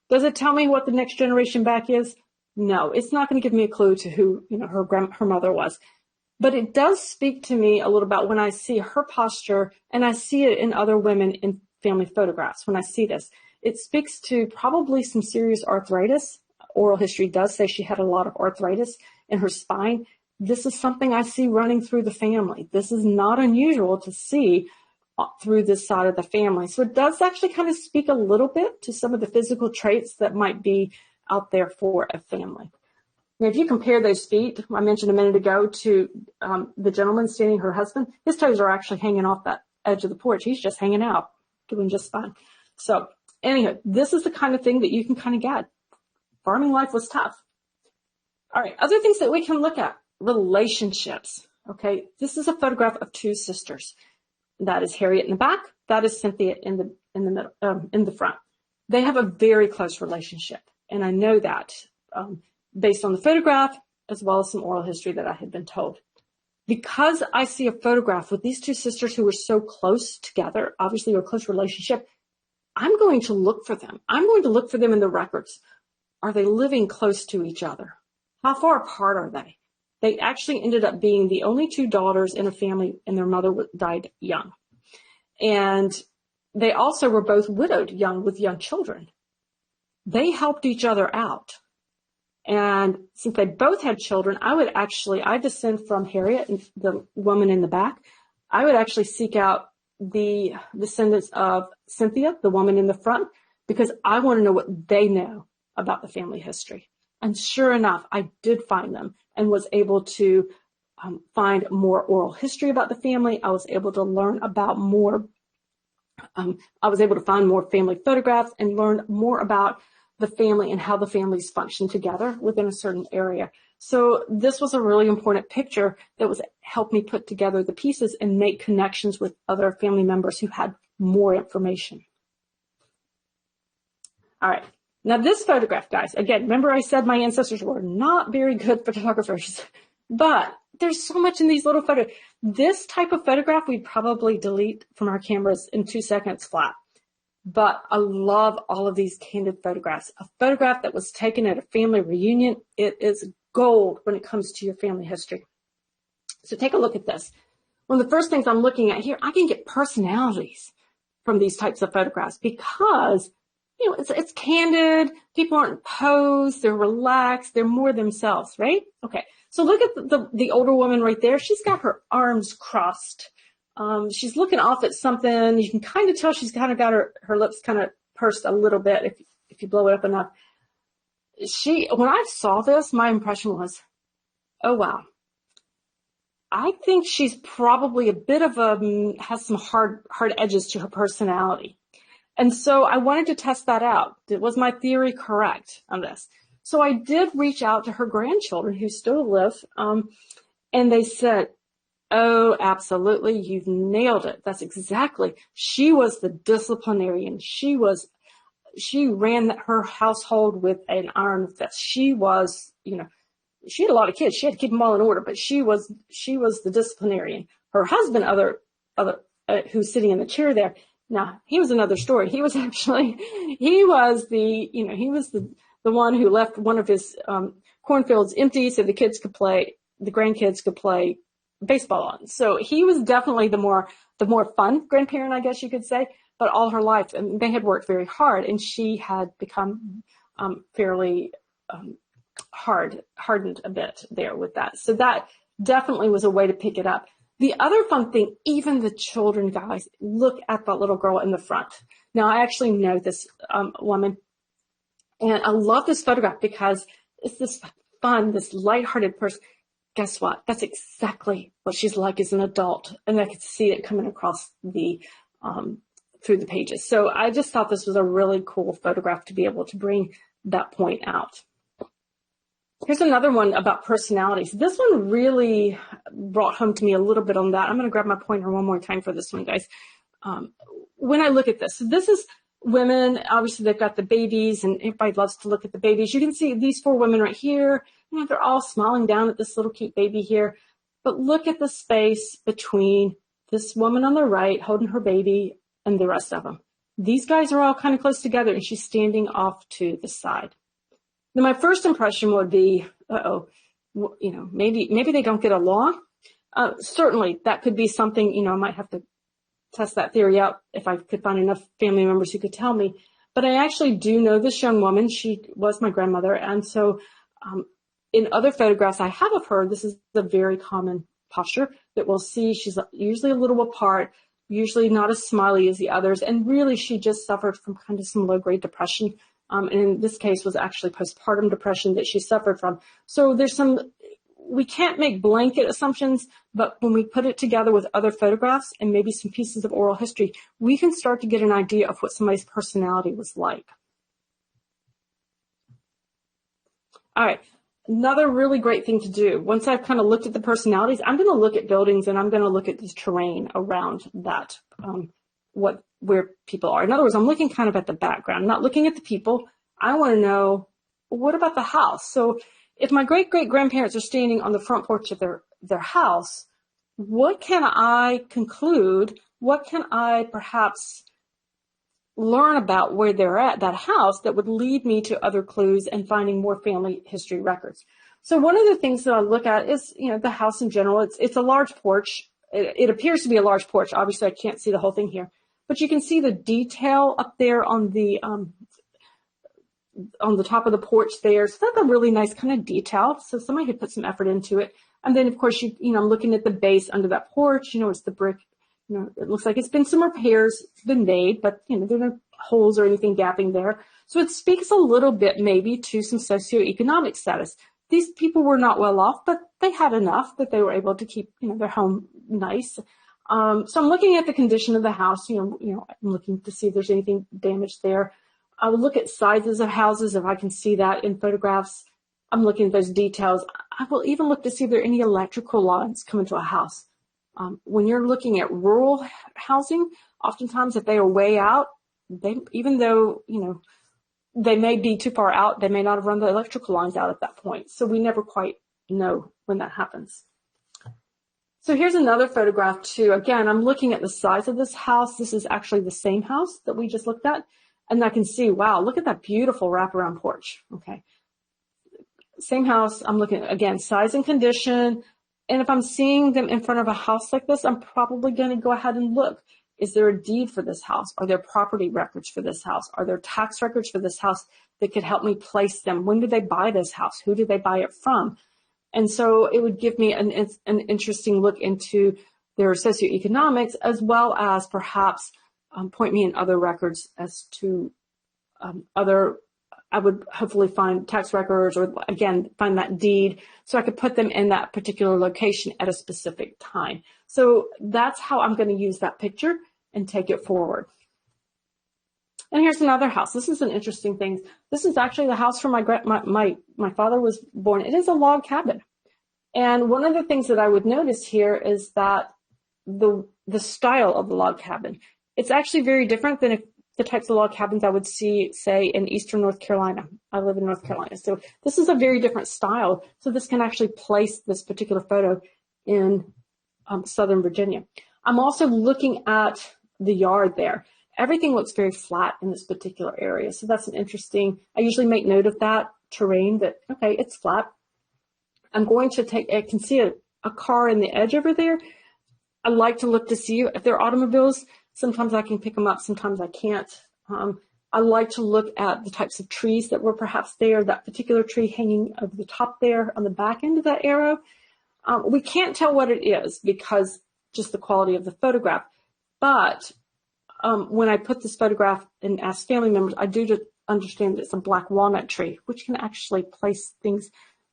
Does it tell me what the next generation back is? No, it's not going to give me a clue to who her mother was. But it does speak to me a little about when I see her posture, and I see it in other women in family photographs. When I see this, it speaks to probably some serious arthritis. Oral history does say she had a lot of arthritis in her spine. This is something I see running through the family. This is not unusual to see through this side of the family. So it does actually kind of speak a little bit to some of the physical traits that might be out there for a family. Now, if you compare those feet, I mentioned a minute ago, to the gentleman standing her husband, his toes are actually hanging off that edge of the porch. He's just hanging out, doing just fine. So anyhow, this is the kind of thing that you can kind of get. Farming life was tough. All right, other things that we can look at, relationships. Okay, this is a photograph of two sisters. That is Harriet in the back. That is Cynthia in the middle, in the front. They have a very close relationship, and I know that based on the photograph as well as some oral history that I had been told. Because I see a photograph with these two sisters who were so close together, obviously a close relationship, I'm going to look for them. I'm going to look for them in the records. Are they living close to each other? How far apart are they? They actually ended up being the only two daughters in a family, and their mother died young. And they also were both widowed young with young children. They helped each other out. And since they both had children, I descend from Harriet, the woman in the back. I would actually seek out the descendants of Cynthia, the woman in the front, because I want to know what they know about the family history. And sure enough, I did find them and was able to find more oral history about the family. I was able to learn about more. I was able to find more family photographs and learn more about the family and how the families function together within a certain area. So this was a really important picture that was helped me put together the pieces and make connections with other family members who had more information. All right. Now this photograph, guys, again, remember I said my ancestors were not very good photographers, but there's so much in these little photos. This type of photograph we'd probably delete from our cameras in 2 seconds flat. But I love all of these candid photographs. A photograph that was taken at a family reunion, it is gold when it comes to your family history. So take a look at this. One of the first things I'm looking at here, I can get personalities from these types of photographs because, you know, it's candid. People aren't posed. They're relaxed. They're more themselves, right? Okay. So look at the older woman right there. She's got her arms crossed. She's looking off at something. You can kind of tell she's kind of got her lips kind of pursed a little bit if you blow it up enough. When I saw this, my impression was, oh, wow. I think she's probably a bit of has some hard edges to her personality. And so I wanted to test that out. Was my theory correct on this? So I did reach out to her grandchildren who still live, and they said, oh, absolutely. You've nailed it. That's exactly. She was the disciplinarian. She ran her household with an iron fist. She was, you know, she had a lot of kids. She had to keep them all in order, but she was the disciplinarian. Her husband, who's sitting in the chair there. Now, he was another story. He was the one who left one of his cornfields empty so the grandkids could play baseball on. So he was definitely the more fun grandparent, I guess you could say. But all her life, and they had worked very hard, and she had become fairly hardened a bit there with that. So that definitely was a way to pick it up. The other fun thing, even the children, guys, look at that little girl in the front. Now, I actually know this woman, and I love this photograph because it's this fun, this lighthearted person. Guess what? That's exactly what she's like as an adult, and I could see it coming across through the pages. So I just thought this was a really cool photograph to be able to bring that point out. Here's another one about personalities. This one really brought home to me a little bit on that. I'm going to grab my pointer one more time for this one, guys. When I look at this, so this is women. Obviously, they've got the babies, and everybody loves to look at the babies. You can see these 4 women right here. You know, they're all smiling down at this little cute baby here. But look at the space between this woman on the right holding her baby and the rest of them. These guys are all kind of close together, and she's standing off to the side. Now, my first impression would be, you know, maybe they don't get along. Certainly, that could be something, you know, I might have to test that theory out if I could find enough family members who could tell me. But I actually do know this young woman. She was my grandmother. And so in other photographs I have of her, this is a very common posture that we'll see. She's usually a little apart, usually not as smiley as the others. And really, she just suffered from kind of some low-grade depression. And in this case was actually postpartum depression that she suffered from. So we can't make blanket assumptions, but when we put it together with other photographs and maybe some pieces of oral history, we can start to get an idea of what somebody's personality was like. All right. Another really great thing to do, once I've kind of looked at the personalities, I'm going to look at buildings and I'm going to look at the terrain around that, where people are. In other words, I'm looking kind of at the background, I'm not looking at the people. I want to know, what about the house? So if my great-great-grandparents are standing on the front porch of their house, what can I conclude? What can I perhaps learn about where they're at, that house, that would lead me to other clues and finding more family history records? So one of the things that I look at is, the house in general. It's a large porch. It appears to be a large porch. Obviously, I can't see the whole thing here, but you can see the detail up there on the top of the porch there. So that's a really nice kind of detail. So somebody had put some effort into it. And then, of course, I'm looking at the base under that porch. It's the brick. It looks like it's been some repairs been made, but, there are no holes or anything gapping there. So it speaks a little bit maybe to some socioeconomic status. These people were not well off, but they had enough that they were able to keep, their home nice. So I'm looking at the condition of the house. I'm looking to see if there's anything damaged there. I will look at sizes of houses if I can see that in photographs. I'm looking at those details. I will even look to see if there are any electrical lines coming to a house. When you're looking at rural housing, oftentimes if they are way out, even though, they may be too far out, they may not have run the electrical lines out at that point. So we never quite know when that happens. So here's another photograph too. Again, I'm looking at the size of this house. This is actually the same house that we just looked at. And I can see, wow, look at that beautiful wraparound porch. Okay. Same house. I'm looking at, again, size and condition. And if I'm seeing them in front of a house like this, I'm probably going to go ahead and look. Is there a deed for this house? Are there property records for this house? Are there tax records for this house that could help me place them? When did they buy this house? Who did they buy it from? And so it would give me an interesting look into their socioeconomics, as well as perhaps point me in other records as to I would hopefully find tax records, or again, find that deed, so I could put them in that particular location at a specific time. So that's how I'm going to use that picture and take it forward. And here's another house. This is an interesting thing. This is actually the house where my father was born. It is a log cabin. And one of the things that I would notice here is that the style of the log cabin, it's actually very different than the types of log cabins I would see, say, in eastern North Carolina. I live in North Carolina. So this is a very different style. So this can actually place this particular photo in Southern Virginia. I'm also looking at the yard there. Everything looks very flat in this particular area. So that's an interesting, I usually make note of that terrain, that, okay, it's flat. I'm going to I can see a car in the edge over there. I like to look to see if there are automobiles. Sometimes I can pick them up, sometimes I can't. I like to look at the types of trees that were perhaps there, that particular tree hanging over the top there on the back end of that arrow. We can't tell what it is because just the quality of the photograph. But when I put this photograph and ask family members, I do understand that it's a black walnut tree, which can actually place things.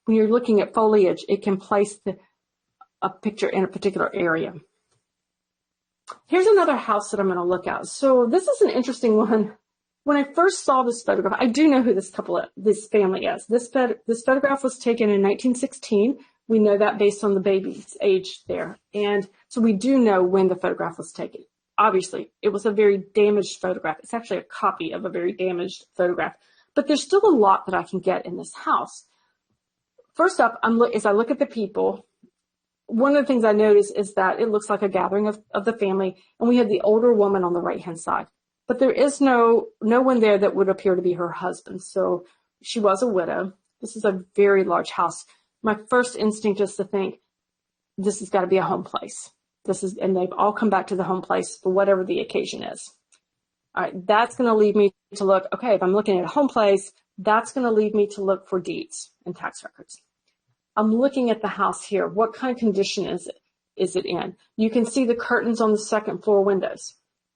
When you're looking at foliage, it can place a picture in a particular area. Here's another house that I'm going to look at. So this is an interesting one. When I first saw this photograph, I do know who this family is. This photograph was taken in 1916. We know that based on the baby's age there. And so we do know when the photograph was taken. Obviously, it was a very damaged photograph. It's actually a copy of a very damaged photograph. But there's still a lot that I can get in this house. First up, as I look at the people, one of the things I notice is that it looks like a gathering of the family, and we have the older woman on the right-hand side. But there is no one there that would appear to be her husband. So she was a widow. This is a very large house. My first instinct is to think, this has got to be a home place. And they've all come back to the home place for whatever the occasion is. All right, that's going to lead me to look, okay, if I'm looking at a home place, that's going to lead me to look for deeds and tax records. I'm looking at the house here. What kind of condition is it in? You can see the curtains on the second floor windows,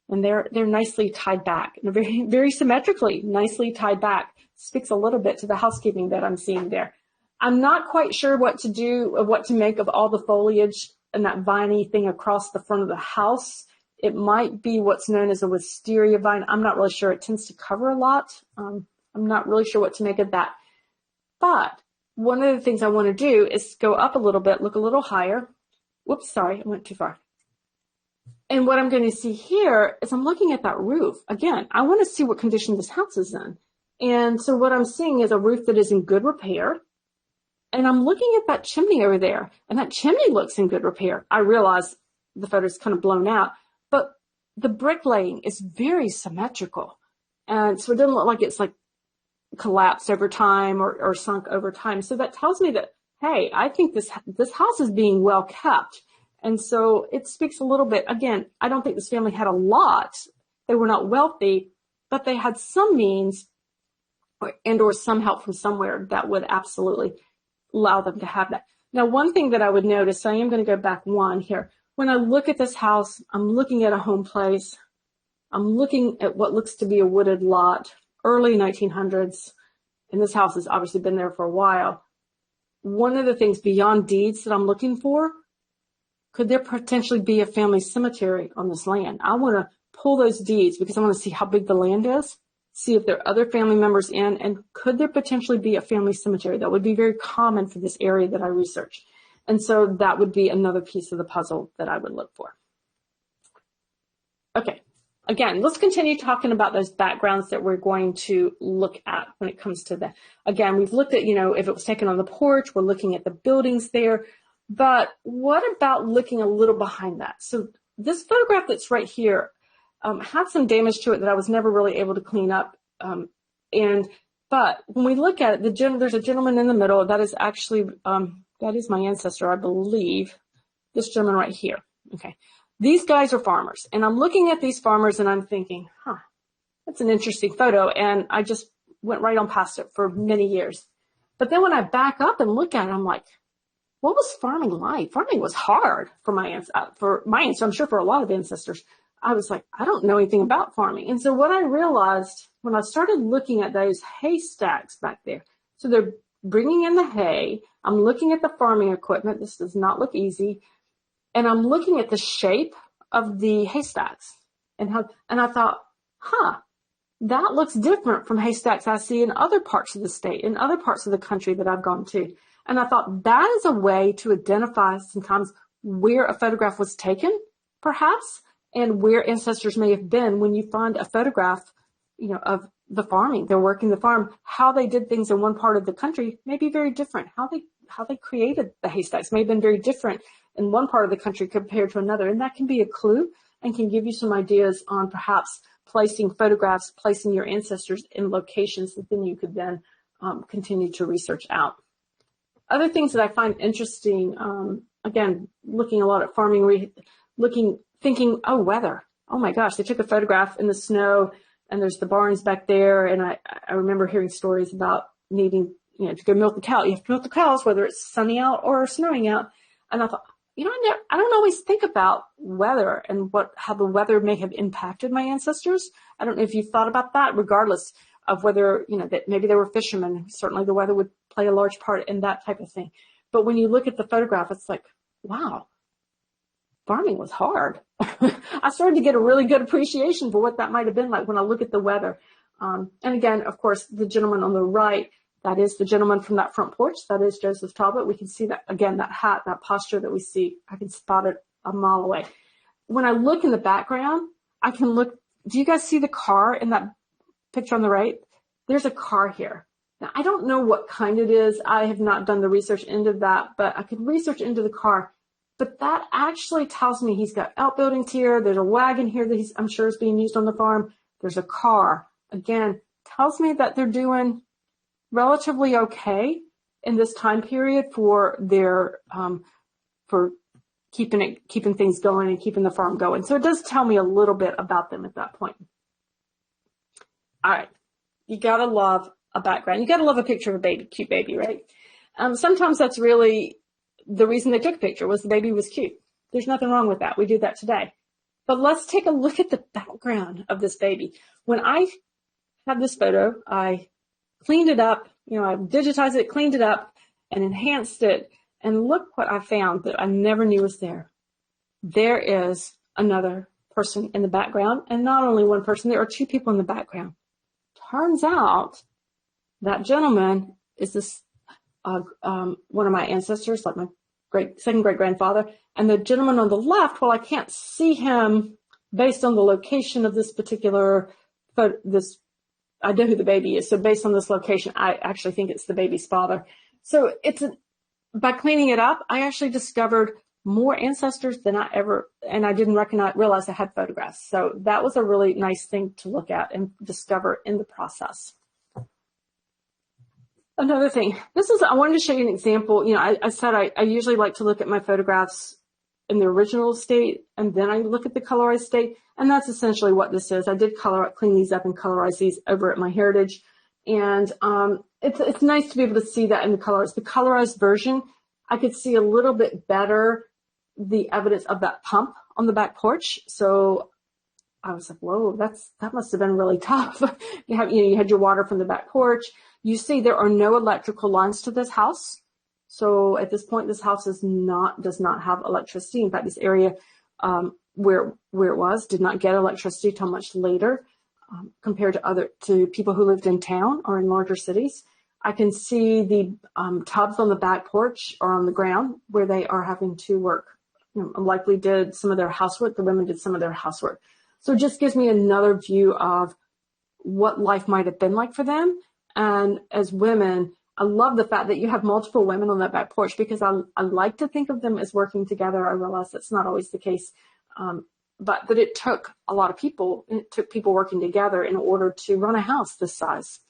and they're nicely tied back, and very, very symmetrically, nicely tied back. Speaks a little bit to the housekeeping that I'm seeing there. I'm not quite sure what to make of all the foliage and that viney thing across the front of the house. It might be what's known as a wisteria vine. I'm not really sure. It tends to cover a lot. I'm not really sure what to make of that. But one of the things I want to do is go up a little bit, look a little higher. Whoops, sorry, I went too far. And what I'm going to see here is I'm looking at that roof. Again, I want to see what condition this house is in. And so what I'm seeing is a roof that is in good repair. And I'm looking at that chimney over there, and that chimney looks in good repair. I realize the photo's kind of blown out, but the bricklaying is very symmetrical. And so it doesn't look like it's like collapsed over time or sunk over time. So that tells me that, hey, I think this house is being well kept. And so it speaks a little bit, again, I don't think this family had a lot. They were not wealthy, but they had some means or some help from somewhere that would absolutely allow them to have that. Now, one thing that I would notice, I am going to go back one here. When I look at this house, I'm looking at a home place. I'm looking at what looks to be a wooded lot, early 1900s. And this house has obviously been there for a while. One of the things beyond deeds that I'm looking for, could there potentially be a family cemetery on this land? I want to pull those deeds because I want to see how big the land is, see if there are other family members in, and could there potentially be a family cemetery? That would be very common for this area that I researched. And so that would be another piece of the puzzle that I would look for. Okay, again, let's continue talking about those backgrounds that we're going to look at when it comes to that. Again, we've looked at, if it was taken on the porch, we're looking at the buildings there. But what about looking a little behind that? So this photograph that's right here had some damage to it that I was never really able to clean up. But when we look at it, there's a gentleman in the middle. That is actually, that is my ancestor, I believe. This gentleman right here. Okay. These guys are farmers. And I'm looking at these farmers and I'm thinking, that's an interesting photo. And I just went right on past it for many years. But then when I back up and look at it, I'm like, what was farming like? Farming was hard for my ancestors. I'm sure for a lot of ancestors. I was like, I don't know anything about farming. And so what I realized when I started looking at those haystacks back there, so they're bringing in the hay. I'm looking at the farming equipment. This does not look easy. And I'm looking at the shape of the haystacks and I thought, that looks different from haystacks I see in other parts of the state, in other parts of the country that I've gone to. And I thought that is a way to identify sometimes where a photograph was taken, perhaps, and where ancestors may have been when you find a photograph, of the farming. They're working the farm. How they did things in one part of the country may be very different. How they created the haystacks may have been very different in one part of the country compared to another. And that can be a clue and can give you some ideas on perhaps placing photographs, placing your ancestors in locations that then you could then continue to research out. Other things that I find interesting, again, looking a lot at farming, thinking, weather. Oh my gosh, they took a photograph in the snow and there's the barns back there. And I remember hearing stories about needing, to go milk the cow. You have to milk the cows, whether it's sunny out or snowing out. And I thought, I don't always think about weather and how the weather may have impacted my ancestors. I don't know if you've thought about that, regardless of whether, that maybe they were fishermen. Certainly the weather would play a large part in that type of thing. But when you look at the photograph, it's like, wow, farming was hard. I started to get a really good appreciation for what that might have been like when I look at the weather. And again, of course, the gentleman on the right, that is the gentleman from that front porch. That is Joseph Talbot. We can see that, again, that hat, that posture that we see. I can spot it a mile away. When I look in the background, I can look. Do you guys see the car in that picture on the right? There's a car here. Now, I don't know what kind it is. I have not done the research into that, but I could research into the car. But that actually tells me he's got outbuildings here. There's a wagon here that I'm sure is being used on the farm. There's a car. Again, tells me that they're doing relatively okay in this time period for their for keeping things going and keeping the farm going. So it does tell me a little bit about them at that point. All right, you gotta love a background. You gotta love a picture of a baby, cute baby, right? Sometimes that's really the reason they took a picture, was the baby was cute. There's nothing wrong with that. We do that today. But let's take a look at the background of this baby. When I had this photo, I cleaned it up, I digitized it, cleaned it up, and enhanced it. And look what I found that I never knew was there. There is another person in the background, and not only one person, there are two people in the background. Turns out that gentleman is one of my ancestors, like my second great grandfather. And the gentleman on the left, well, I can't see him based on the location of this particular photo, I know who the baby is. So based on this location, I actually think it's the baby's father. So by cleaning it up, I actually discovered more ancestors than I ever, and I didn't realize I had photographs. So that was a really nice thing to look at and discover in the process. Another thing, I wanted to show you an example. I said I usually like to look at my photographs in the original state, and then I look at the colorized state, and that's essentially what this is. I did clean these up and colorize these over at MyHeritage, and it's nice to be able to see that in the colors. The colorized version, I could see a little bit better the evidence of that pump on the back porch. So I was like, whoa, that must have been really tough. You had your water from the back porch. You see there are no electrical lines to this house. So at this point, this house does not have electricity. In fact, this area where it was did not get electricity till much later compared to people who lived in town or in larger cities. I can see the tubs on the back porch or on the ground where they are having to work. Likely did some of their housework. The women did some of their housework. So it just gives me another view of what life might have been like for them. And as women, I love the fact that you have multiple women on that back porch because I like to think of them as working together. I realize that's not always the case, but that it took a lot of people. It took people working together in order to run a house this size.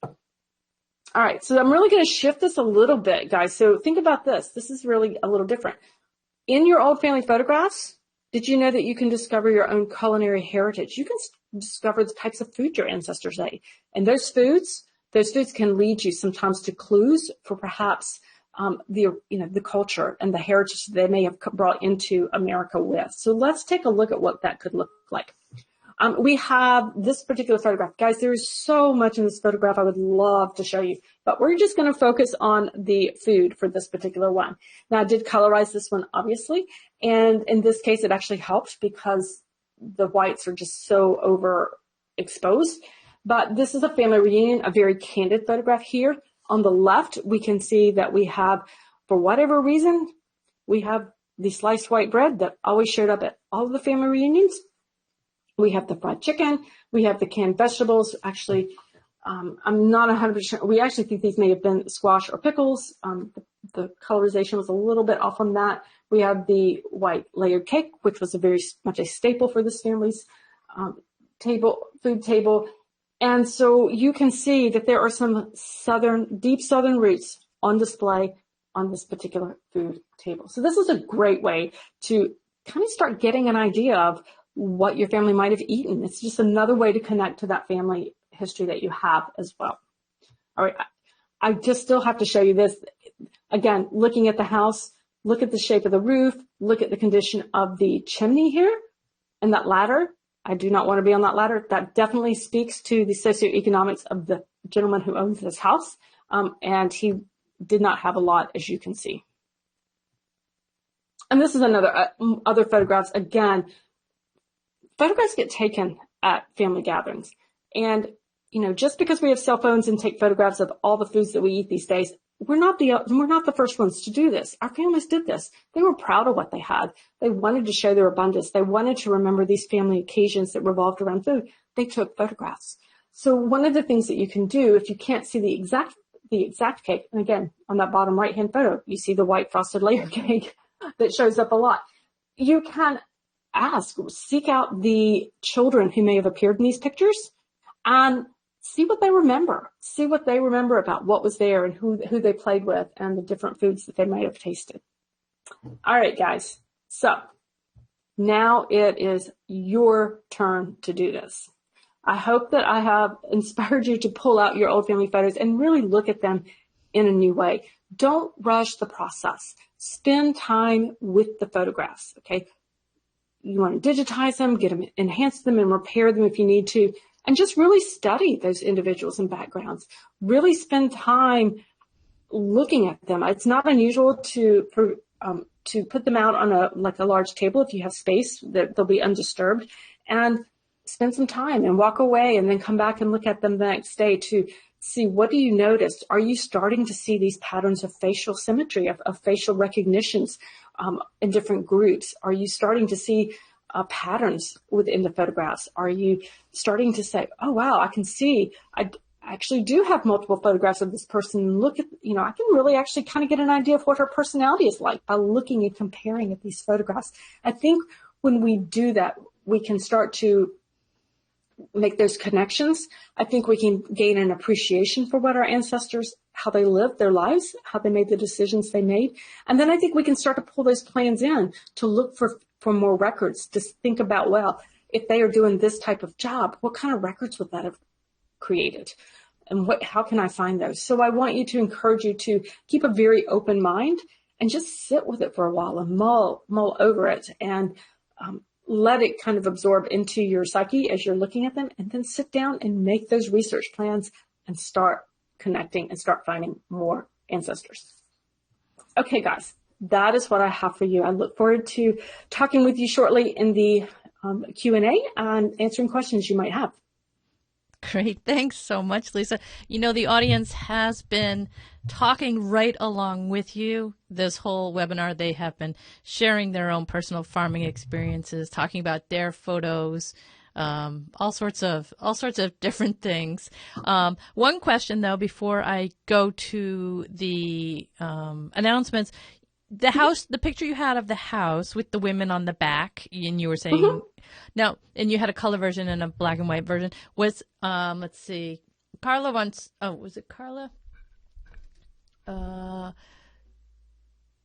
All right, so I'm really going to shift this a little bit, guys. So think about this. This is really a little different. In your old family photographs, did you know that you can discover your own culinary heritage? You can discover the types of food your ancestors ate. And those foods can lead you sometimes to clues for perhaps the culture and the heritage they may have brought into America with. So let's take a look at what that could look like. We have this particular photograph. Guys, there's so much in this photograph I would love to show you, but we're just going to focus on the food for this particular one. Now, I did colorize this one, obviously, and in this case, it actually helped because the whites are just so overexposed. But this is a family reunion, a very candid photograph here. On the left, we can see that we have, for whatever reason, we have the sliced white bread that always showed up at all of the family reunions. We have the fried chicken. We have the canned vegetables. Actually, I'm not 100% sure. We actually think these may have been squash or pickles. The colorization was a little bit off on that. We have the white layered cake, which was very much a staple for this family's food table. And so you can see that there are some deep southern roots on display on this particular food table. So this is a great way to kind of start getting an idea of what your family might have eaten. It's just another way to connect to that family history that you have as well. All right. I just still have to show you this. Again, looking at the house, look at the shape of the roof, look at the condition of the chimney here and that ladder. I do not want to be on that ladder. That definitely speaks to the socioeconomics of the gentleman who owns this house. And he did not have a lot, as you can see. And this is other photographs. Again, photographs get taken at family gatherings. And, just because we have cell phones and take photographs of all the foods that we eat these days, we're not the first ones to do this. Our families did this. They were proud of what they had. They wanted to show their abundance. They wanted to remember these family occasions that revolved around food. They took photographs. So one of the things that you can do, if you can't see the exact cake, and again, on that bottom right-hand photo, you see the white frosted layer cake that shows up a lot. You can seek out the children who may have appeared in these pictures and see what they remember. See what they remember about what was there and who they played with and the different foods that they might have tasted. All right, guys. So now it is your turn to do this. I hope that I have inspired you to pull out your old family photos and really look at them in a new way. Don't rush the process. Spend time with the photographs, okay? You want to digitize them, enhance them, and repair them if you need to. And just really study those individuals and backgrounds. Really spend time looking at them. It's not unusual to put them out on a large table if you have space that they'll be undisturbed, and spend some time and walk away and then come back and look at them the next day to see, what do you notice? Are you starting to see these patterns of facial symmetry, of facial recognitions in different groups? Are you starting to see patterns within the photographs? Are you starting to say, oh, wow, I can see, I actually do have multiple photographs of this person. Look at, I can really actually kind of get an idea of what her personality is like by looking and comparing at these photographs. I think when we do that, we can start to make those connections. I think we can gain an appreciation for what our ancestors, how they lived their lives, how they made the decisions they made. And then I think we can start to pull those plans in to look for more records, to think about, well, if they are doing this type of job, what kind of records would that have created? And how can I find those? So I want you to encourage you to keep a very open mind and just sit with it for a while and mull over it and let it kind of absorb into your psyche as you're looking at them, and then sit down and make those research plans and start connecting and start finding more ancestors. Okay, guys, that is what I have for you. I look forward to talking with you shortly in the Q&A and answering questions you might have. Great. Thanks so much, Lisa. The audience has been talking right along with you this whole webinar. They have been sharing their own personal farming experiences, talking about their photos, all sorts of different things. One question, though, before I go to the announcements. The picture you had of the house with the women on the back, and you were saying, now, and you had a color version and a black and white version, was, let's see, Carla wants, was it Carla?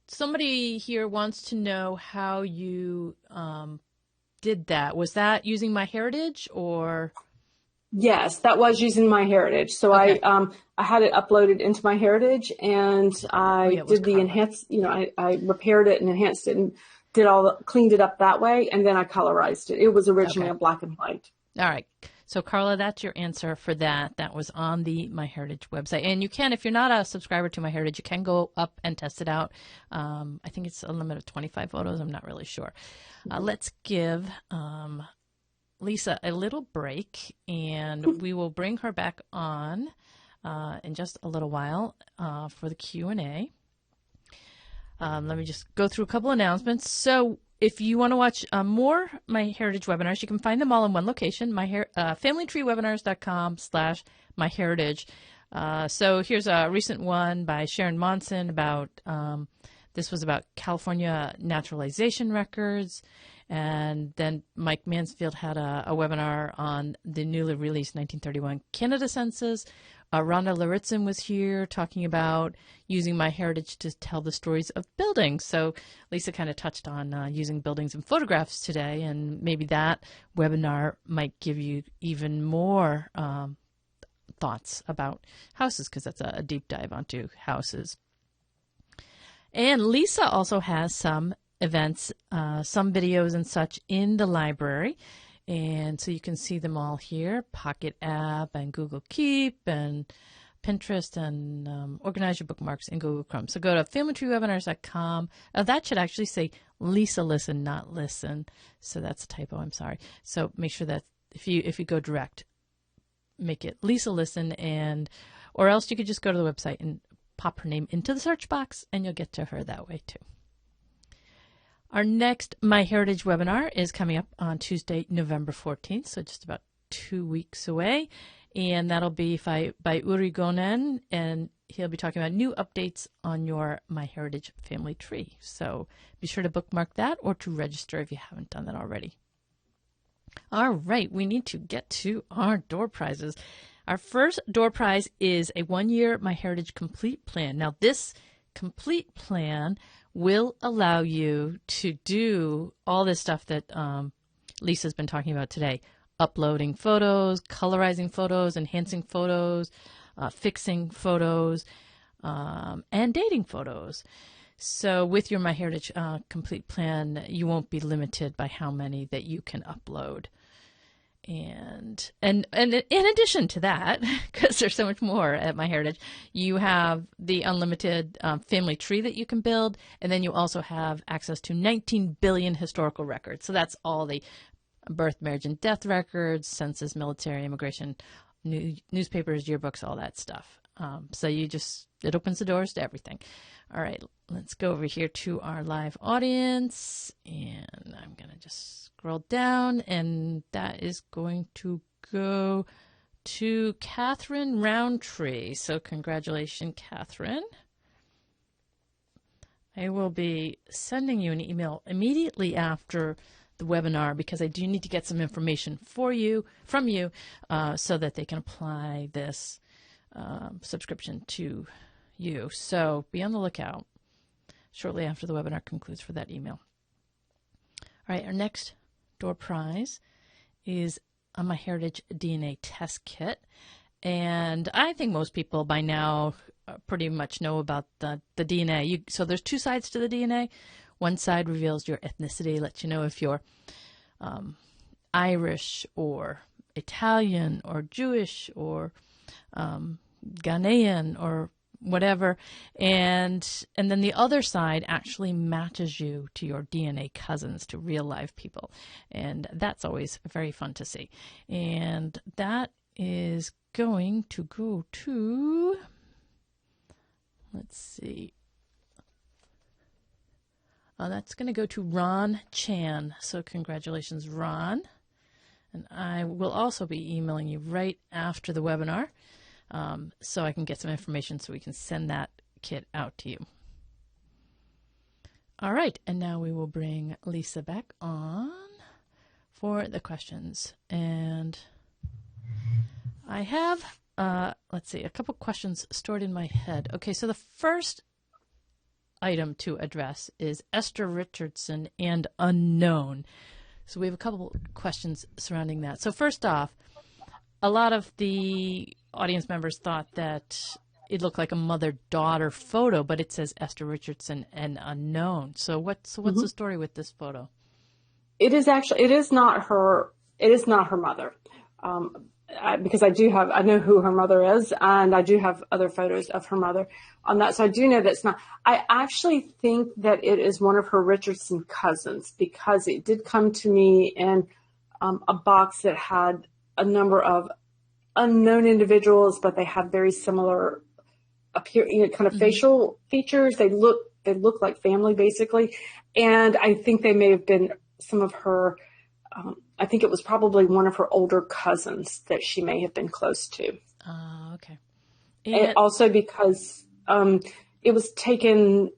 Somebody here wants to know how you did that. Was that using MyHeritage or? Yes, that was using MyHeritage. So okay. I had it uploaded into MyHeritage, and I did the enhanced, I repaired it and enhanced it and cleaned it up that way. And then I colorized it. It was originally a black and white. All right. So Carla, that's your answer for that. That was on the MyHeritage website. And you can, if you're not a subscriber to MyHeritage, you can go up and test it out. I think it's a limit of 25 photos. I'm not really sure. Let's give Lisa a little break, and we will bring her back on in just a little while for the Q&A. Let me just go through a couple announcements. So if you want to watch more MyHeritage webinars, you can find them all in one location, familytreewebinars.com/MyHeritage. So here's a recent one by Sharon Monson about, this was about California naturalization records. And then Mike Mansfield had a webinar on the newly released 1931 Canada Census. Rhonda Laritzin was here talking about using MyHeritage to tell the stories of buildings. So Lisa kind of touched on using buildings and photographs today, and maybe that webinar might give you even more thoughts about houses, because that's a deep dive onto houses. And Lisa also has some events, some videos and such in the library, and so you can see them all here: Pocket App and Google Keep and Pinterest, and organize your bookmarks in Google Chrome. So go to familytreewebinars.com. That should actually say Lisa Listen, not Listen. So that's a typo. I'm sorry. So make sure that if you go direct, make it Lisa Listen, or else you could just go to the website and pop her name into the search box, and you'll get to her that way too. Our next MyHeritage webinar is coming up on Tuesday, November 14th, so just about 2 weeks away. And that'll be by Uri Gonen, and he'll be talking about new updates on your MyHeritage family tree. So be sure to bookmark that or to register if you haven't done that already. All right, we need to get to our door prizes. Our first door prize is a 1-year MyHeritage complete plan. Now, this complete plan will allow you to do all this stuff that Lisa's been talking about today: uploading photos, colorizing photos, enhancing photos, fixing photos, and dating photos. So with your MyHeritage complete plan, you won't be limited by how many that you can upload. And in addition to that, because there's so much more at MyHeritage, you have the unlimited family tree that you can build, and then you also have access to 19 billion historical records. So that's all the birth, marriage, and death records, census, military, immigration, newspapers, yearbooks, all that stuff. So it opens the doors to everything. All right, let's go over here to our live audience, and I'm going to just scroll down, and that is going to go to Catherine Roundtree. So congratulations, Catherine. I will be sending you an email immediately after the webinar because I do need to get some information from you, so that they can apply this subscription to you. So be on the lookout shortly after the webinar concludes for that email. All right, our next door prize is a MyHeritage DNA test kit. And I think most people by now pretty much know about the DNA. So there's two sides to the DNA. One side reveals your ethnicity, lets you know if you're Irish or Italian or Jewish or Ghanaian or whatever, and then the other side actually matches you to your DNA cousins, to real live people, and that's always very fun to see. And that is going to go to, let's see, that's going to go to Ron Chan. So congratulations, Ron. And I will also be emailing you right after the webinar, so I can get some information so we can send that kit out to you. All right, and now we will bring Lisa back on for the questions. And I have, let's see, a couple questions stored in my head. Okay, so the first item to address is Esther Richardson and unknown. So we have a couple questions surrounding that. So first off, a lot of the audience members thought that it looked like a mother-daughter photo, but it says Esther Richardson and unknown. So what's the story with this photo? It is not her mother. Because I know who her mother is, and I do have other photos of her mother on that. So I do know that's not. I actually think that it is one of her Richardson cousins, because it did come to me in a box that had a number of unknown individuals, but they had very similar kind of facial features. They look like family, basically. And I think they may have been some of her, I think it was probably one of her older cousins that she may have been close to. Okay. And also because it was taken,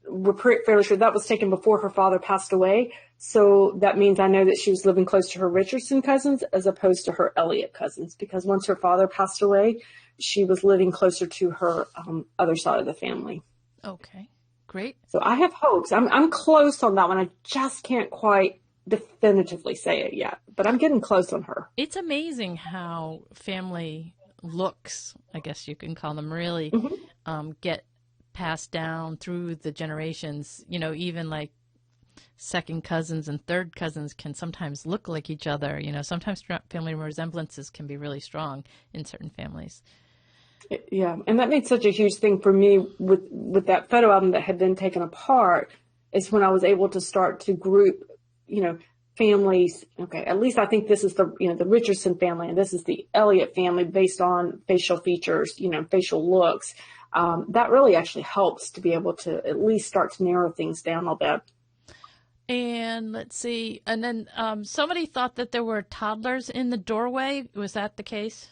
we're fairly sure that was taken before her father passed away. So that means I know that she was living close to her Richardson cousins as opposed to her Elliott cousins, because once her father passed away, she was living closer to her other side of the family. Okay, great. So I have hopes. I'm close on that one. I just can't quite definitively say it yet, but I'm getting close on her. It's amazing how family looks, I guess you can call them, really get passed down through the generations. You know, even like second cousins and third cousins can sometimes look like each other. You know, sometimes family resemblances can be really strong in certain families. Yeah, and that made such a huge thing for me with that photo album that had been taken apart, is when I was able to start to group, families. Okay, at least I think this is the Richardson family, and this is the Elliott family based on facial features, facial looks. That really actually helps to be able to at least start to narrow things down a bit. And let's see. And then somebody thought that there were toddlers in the doorway. Was that the case?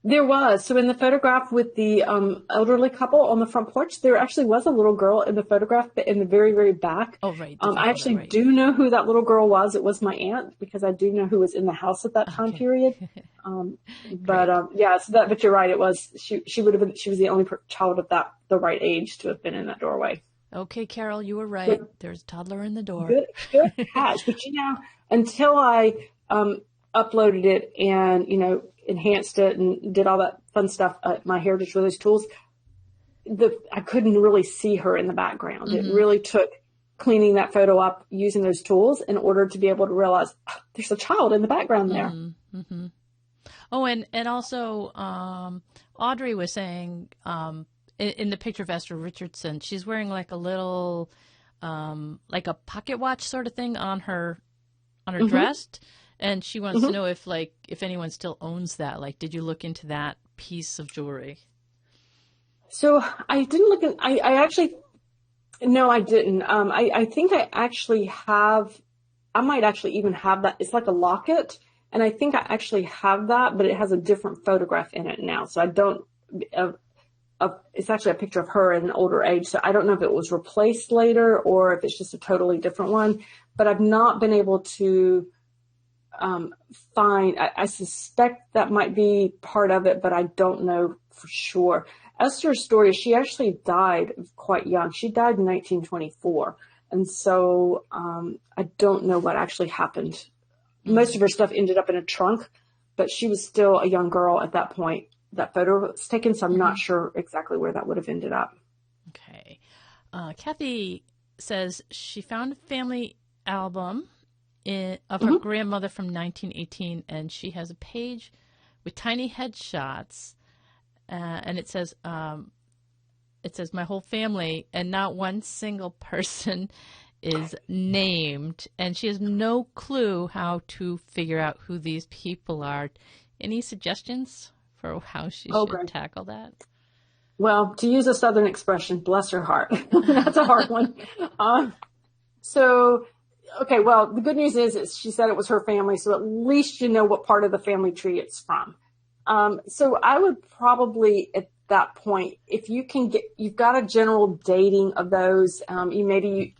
There was. So in the photograph with the elderly couple on the front porch, there actually was a little girl in the photograph, but in the very, very back. Oh, right. I actually do know who that little girl was. It was my aunt, because I do know who was in the house at that time period. But you're right. It was, she would have been, she was the only child of the right age to have been in that doorway. Okay, Carol, you were right. There's a toddler in the door. Good catch. But until I uploaded it and, enhanced it and did all that fun stuff at MyHeritage with those tools, I couldn't really see her in the background. It really took cleaning that photo up using those tools in order to be able to realize there's a child in the background there. Mm-hmm. Oh, and also Audrey was saying in the picture of Esther Richardson, she's wearing like a little like a pocket watch sort of thing on her dress. And she wants to Mhm. know if anyone still owns that. Like, did you look into that piece of jewelry? So I didn't look at, I actually, no, I didn't. I think I actually have, I might actually even have that. It's like a locket. And I think I actually have that, but it has a different photograph in it now. So I don't, it's actually a picture of her at an older age. So I don't know if it was replaced later or if it's just a totally different one, but I've not been able to find, I suspect that might be part of it, but I don't know for sure. Esther's story, she actually died quite young. She died in 1924. And so I don't know what actually happened. Most of her stuff ended up in a trunk, but she was still a young girl at that point. That photo was taken, so I'm not sure exactly where that would have ended up. Okay. Kathy says she found a family album of her grandmother from 1918, and she has a page with tiny headshots, and it says my whole family, and not one single person is named, and she has no clue how to figure out who these people are. Any suggestions for how she should tackle that? Well, to use a Southern expression, bless her heart. That's a hard one. Okay, well, the good news is she said it was her family, so at least you know what part of the family tree it's from. So I would probably, at that point, if you can you've got a general dating of those, you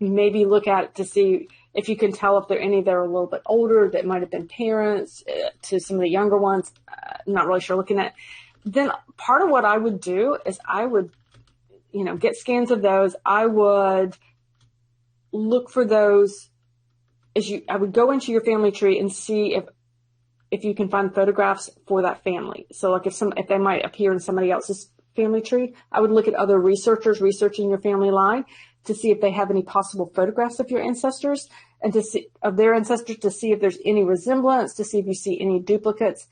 maybe look at it to see if you can tell if there are any that are a little bit older that might have been parents to some of the younger ones. Not really sure looking at. Then part of what I would do is I would, get scans of those. I would look for those I would go into your family tree and see if you can find photographs for that family. So like if they might appear in somebody else's family tree, I would look at other researchers researching your family line to see if they have any possible photographs of your ancestors and to see of their ancestors, to see if there's any resemblance, to see if you see any duplicates.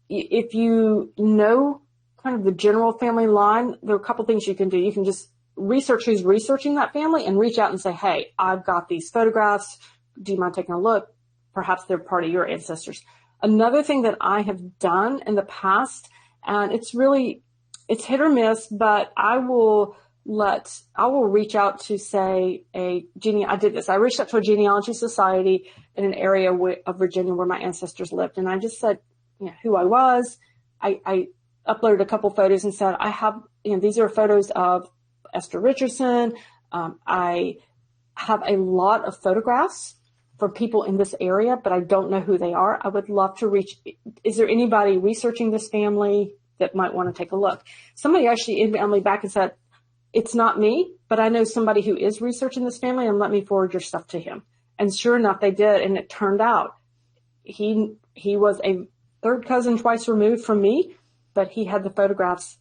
If you know kind of the general family line, there are a couple things you can do. You can just research who's researching that family and reach out and say, hey, I've got these photographs. Do you mind taking a look? Perhaps they're part of your ancestors. Another thing that I have done in the past, and it's hit or miss, but I will reach out to I did this. I reached out to a genealogy society in an area of Virginia where my ancestors lived. And I just said, who I was. I uploaded a couple photos and said, I have, these are photos of Esther Richardson. I have a lot of photographs for people in this area, but I don't know who they are. I would love to is there anybody researching this family that might want to take a look? Somebody actually emailed me back and said, it's not me, but I know somebody who is researching this family and let me forward your stuff to him. And sure enough, they did. And it turned out he was a third cousin twice removed from me, but he had the photographs,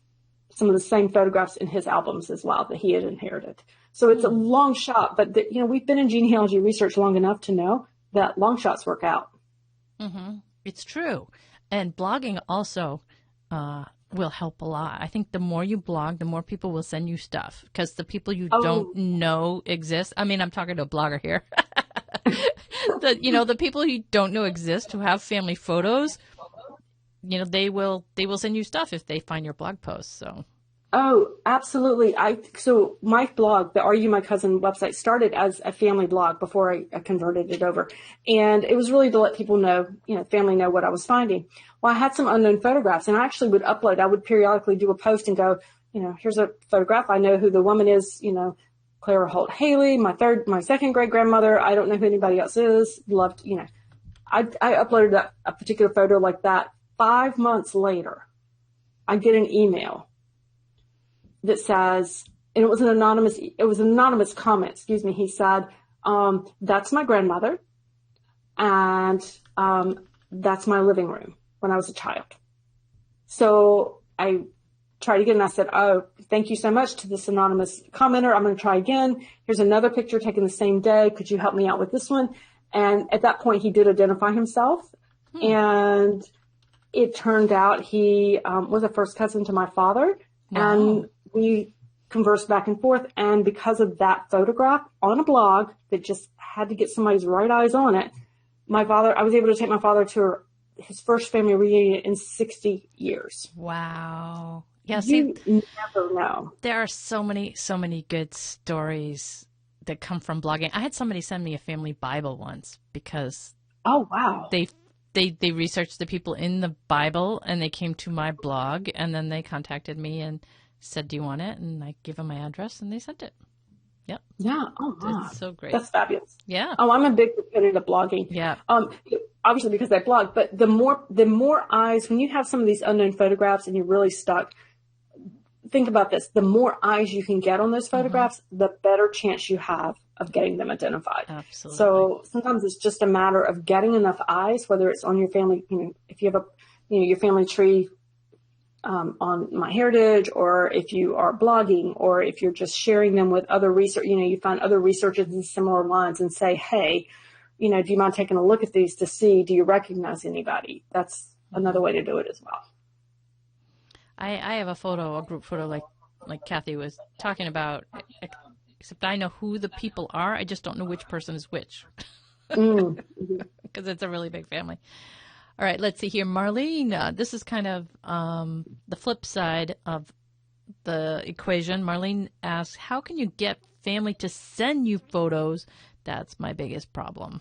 some of the same photographs in his albums as well that he had inherited. So it's a long shot, but we've been in genealogy research long enough to know that long shots work out. Mm-hmm. It's true. And blogging also will help a lot. I think the more you blog, the more people will send you stuff because the people you don't know exist. I mean, I'm talking to a blogger here. The people you don't know exist who have family photos, they will send you stuff if they find your blog posts. So. Oh, absolutely. So my blog, the Are You My Cousin website, started as a family blog before I converted it over. And it was really to let people know, family know what I was finding. Well, I had some unknown photographs and I actually would upload. I would periodically do a post and go, here's a photograph. I know who the woman is, Clara Holt Haley, my second great grandmother. I don't know who anybody else is. Loved, I uploaded a particular photo like that. 5 months later, I get an email that says, and it was an anonymous comment, excuse me. He said, that's my grandmother and that's my living room when I was a child. So I tried again and I said, oh, thank you so much to this anonymous commenter. I'm going to try again. Here's another picture taken the same day. Could you help me out with this one? And at that point, he did identify himself. And it turned out he was a first cousin to my father. Wow. And we conversed back and forth. And because of that photograph on a blog that just had to get somebody's right eyes on it, I was able to take my father to his first family reunion in 60 years. Wow. Yeah, see, You never know. there are so many good stories that come from blogging. I had somebody send me a family Bible once because Oh, wow. they researched the people in the Bible and they came to my blog and then they contacted me and said, "Do you want it?" And I gave them my address and they sent it. Yep. Yeah. Oh, wow. It's so great. That's fabulous. Yeah. Oh, I'm a big proponent of blogging. Yeah. Obviously because I blog, but the more eyes, when you have some of these unknown photographs and you're really stuck, think about this. The more eyes you can get on those photographs, the better chance you have of getting them identified. Absolutely. So sometimes it's just a matter of getting enough eyes, whether it's on your family, if you have your family tree on MyHeritage, or if you are blogging, or if you're just sharing them with other research, you find other researchers in similar lines and say, hey, do you mind taking a look at these to see, do you recognize anybody? That's another way to do it as well. I have a group photo like Kathy was talking about, except I know who the people are. I just don't know which person is which because it's a really big family. All right, let's see here. Marlene, this is kind of the flip side of the equation. Marlene asks, how can you get family to send you photos? That's my biggest problem.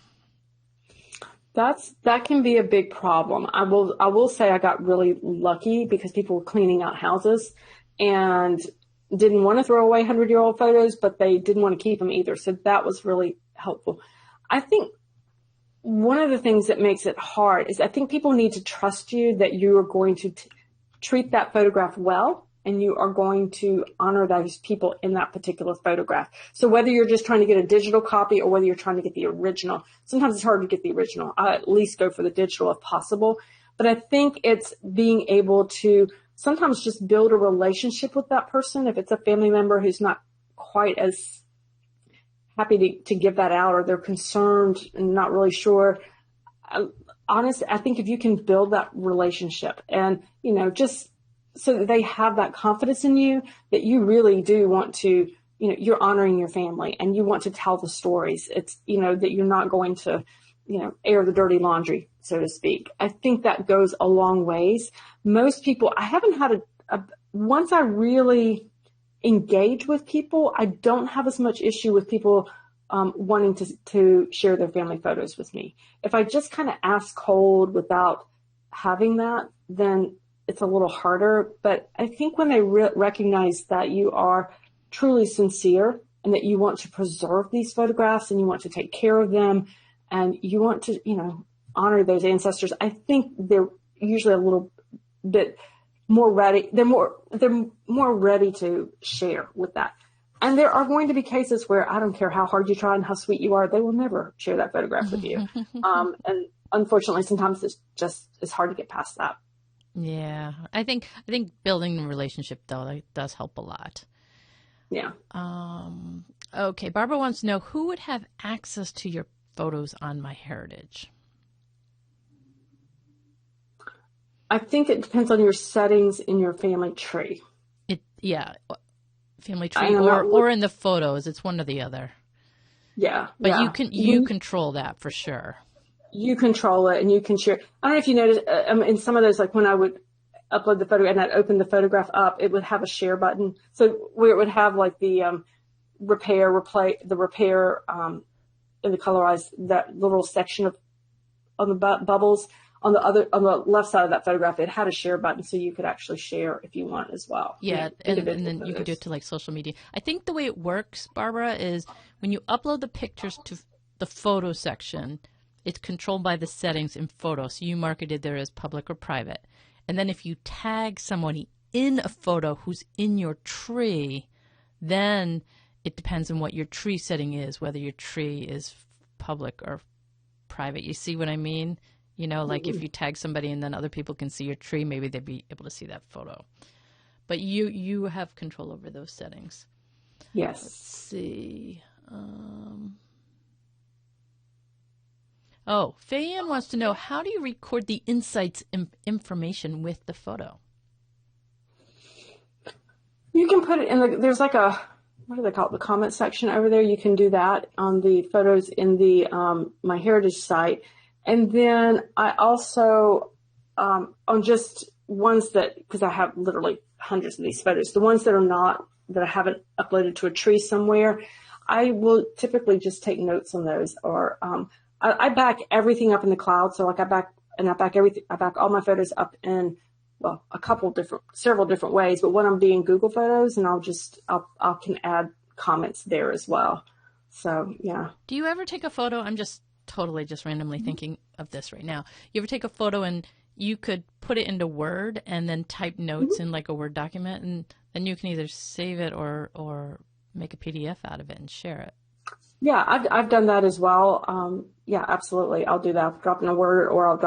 That can be a big problem. I will say I got really lucky because people were cleaning out houses and didn't want to throw away 100-year-old photos, but they didn't want to keep them either. So that was really helpful. I think one of the things that makes it hard is I think people need to trust you that you are going to treat that photograph well and you are going to honor those people in that particular photograph. So whether you're just trying to get a digital copy or whether you're trying to get the original, sometimes it's hard to get the original. I at least go for the digital if possible. But I think it's being able to sometimes just build a relationship with that person. If it's a family member who's not quite as happy to give that out, or they're concerned and not really sure. Honestly, I think if you can build that relationship and, just so that they have that confidence in you, that you really do want to, you're honoring your family and you want to tell the stories. It's, that you're not going to, air the dirty laundry, so to speak. I think that goes a long ways. Most people, I haven't had once I really engage with people, I don't have as much issue with people wanting to share their family photos with me. If I just kind of ask cold without having that, then it's a little harder. But I think when they recognize that you are truly sincere and that you want to preserve these photographs and you want to take care of them and you want to, honor those ancestors, I think they're usually a little bit more ready. They're more ready to share with that. And there are going to be cases where I don't care how hard you try and how sweet you are, they will never share that photograph with you. And unfortunately, sometimes it's hard to get past that. Yeah, I think building a relationship though, that does help a lot. Yeah. Okay, Barbara wants to know who would have access to your photos on MyHeritage. I think it depends on your settings in your family tree. Family tree or in the photos. It's one or the other. Yeah. But you control that for sure. You control it and you can share. I don't know if you noticed in some of those, like when I would upload the photo and I'd open the photograph up, it would have a share button. So where it would have like the repair in the colorized, that little section on the bubbles. On the left side of that photograph, it had a share button, so you could actually share if you want as well. Yeah, and then you could do it to like social media. I think the way it works, Barbara, is when you upload the pictures to the photo section, it's controlled by the settings in photo. So you mark it either as public or private. And then if you tag somebody in a photo who's in your tree, then it depends on what your tree setting is, whether your tree is public or private. You see what I mean? Like if you tag somebody and then other people can see your tree, maybe they'd be able to see that photo. But you have control over those settings. Yes. Let's see. Fayanne wants to know, how do you record the insights information with the photo? You can put it in there's like what do they call it? The comment section over there. You can do that on the photos in the MyHeritage site. And then I also, on just ones that, because I have literally hundreds of these photos, the ones that are not, that I haven't uploaded to a tree somewhere, I will typically just take notes on those. Or I back everything up in the cloud. So like I back all my photos up in, well, several different ways, but one of them being Google Photos, and I can add comments there as well. So, yeah. Do you ever take a photo? I'm just totally just randomly thinking of this right now. You ever take a photo and you could put it into Word and then type notes in like a Word document, and then you can either save it or make a PDF out of it and share it? Yeah, I've done that as well. Yeah, absolutely. I'll do that. I'll drop in a Word, or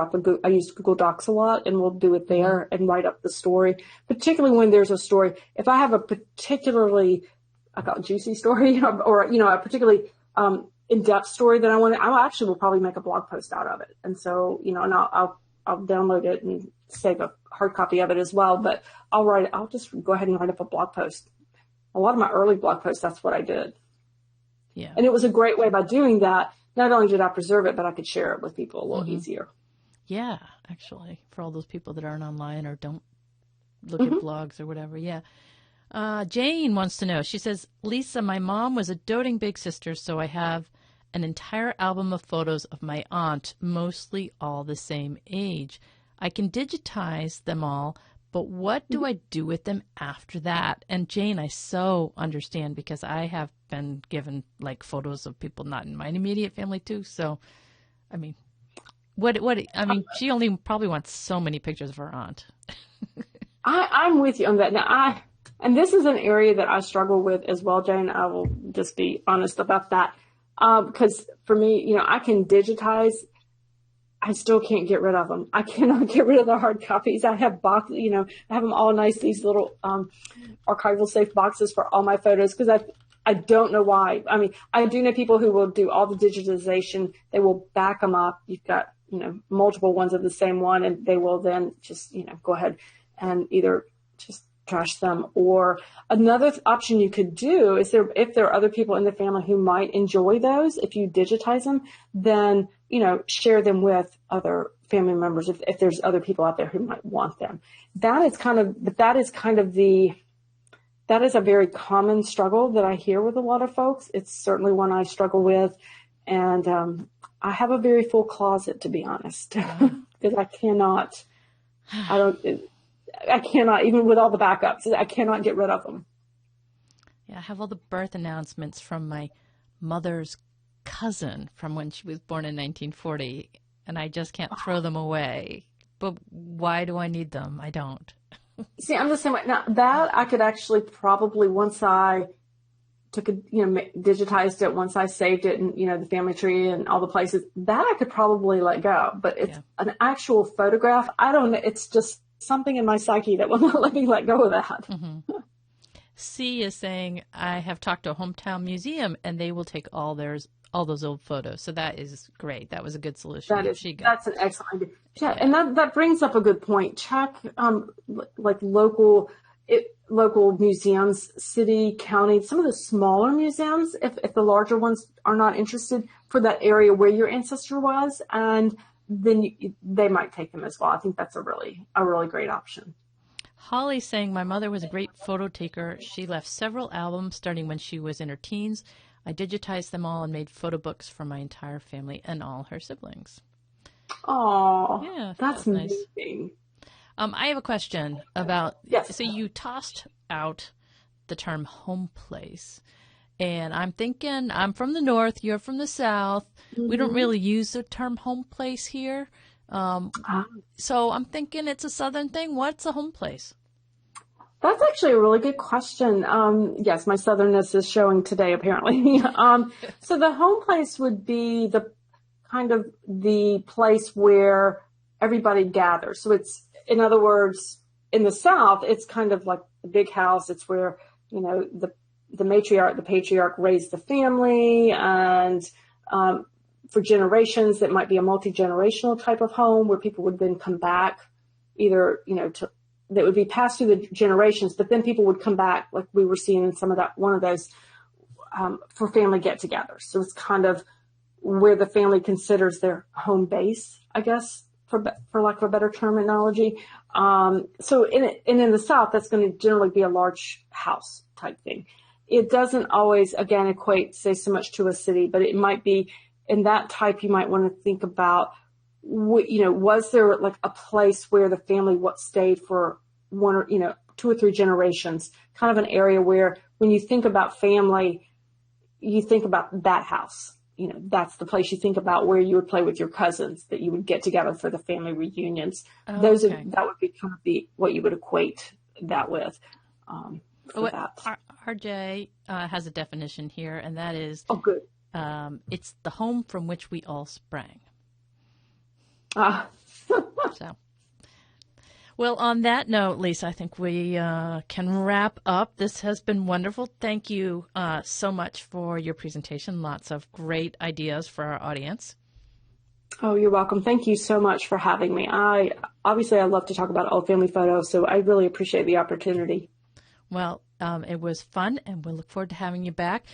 I use Google Docs a lot, and we'll do it there and write up the story, particularly when there's a story. If I have a particularly, I call it juicy story, or, a particularly in-depth story that I actually will probably make a blog post out of it. And so, and I'll download it and save a hard copy of it as well. But I'll just go ahead and write up a blog post. A lot of my early blog posts, that's what I did. Yeah. And it was a great way by doing that. Not only did I preserve it, but I could share it with people a little easier. Yeah, actually, for all those people that aren't online or don't look at blogs or whatever. Yeah. Jane wants to know. She says, Lisa, my mom was a doting big sister, so I have an entire album of photos of my aunt, mostly all the same age. I can digitize them all, but what do I do with them after that? And Jane, I so understand, because I have been given like photos of people not in my immediate family too. So, I mean, she only probably wants so many pictures of her aunt. I'm with you on that. Now, and this is an area that I struggle with as well, Jane. I will just be honest about that. Because for me, I can digitize. I still can't get rid of them. I cannot get rid of the hard copies. I have I have them all nice, these little archival safe boxes for all my photos, because I don't know why. I mean, I do know people who will do all the digitization. They will back them up. You've got, multiple ones of the same one, and they will then just, go ahead and either just trash them. Or another option you could do is, if there are other people in the family who might enjoy those, if you digitize them, then, share them with other family members if there's other people out there who might want them. That is a very common struggle that I hear with a lot of folks. It's certainly one I struggle with. And I have a very full closet, to be honest, because I cannot, even with all the backups, I cannot get rid of them. Yeah, I have all the birth announcements from my mother's cousin from when she was born in 1940, and I just can't throw them away. But why do I need them? I don't. See, I'm the same way. Now, that I could actually probably, once I took it, digitized it, once I saved it and, the family tree and all the places, that I could probably let go. But it's an actual photograph. I don't know. It's just something in my psyche that will not let me let go of that. C is saying, I have talked to a hometown museum and they will take all those old photos. So that is great. That was a good solution. That's an excellent idea. Yeah, and that brings up a good point. Check like local museums, city, county, some of the smaller museums, if the larger ones are not interested, for that area where your ancestor was, and then they might take them as well. I think that's a really great option. Holly's saying, my mother was a great photo taker. She left several albums starting when she was in her teens. I digitized them all and made photo books for my entire family and all her siblings. Oh, yeah, that's nice. Amazing. I have a question about, so you tossed out the term home place. And I'm thinking, I'm from the north, you're from the south. We don't really use the term home place here. So I'm thinking it's a southern thing. What's a home place? That's actually a really good question. Yes, my southernness is showing today, apparently. So the home place would be the kind of the place where everybody gathers. So it's, in other words, in the South, it's kind of like the big house. It's where, the matriarch, the patriarch raised the family, and for generations, that might be a multi-generational type of home where people would then come back, either, that would be passed through the generations, but then people would come back, like we were seeing in one of those, for family get-togethers. So it's kind of where the family considers their home base, I guess, for lack of a better terminology. So in the South, that's going to generally be a large house type thing. It doesn't always, again, equate, say, so much to a city, but it might be in that type. You might want to think about, was there like a place where the family stayed for one or, 2 or 3 generations, kind of an area where when you think about family, you think about that house. That's the place you think about where you would play with your cousins, that you would get together for the family reunions. Oh, that would be kind of what you would equate that with. RJ has a definition here, and that is, good. It's the home from which we all sprang. So, well, on that note, Lisa, I think we can wrap up. This has been wonderful. Thank you so much for your presentation. Lots of great ideas for our audience. Oh, you're welcome. Thank you so much for having me. I love to talk about old family photos, so I really appreciate the opportunity. Well, it was fun, and we'll look forward to having you back.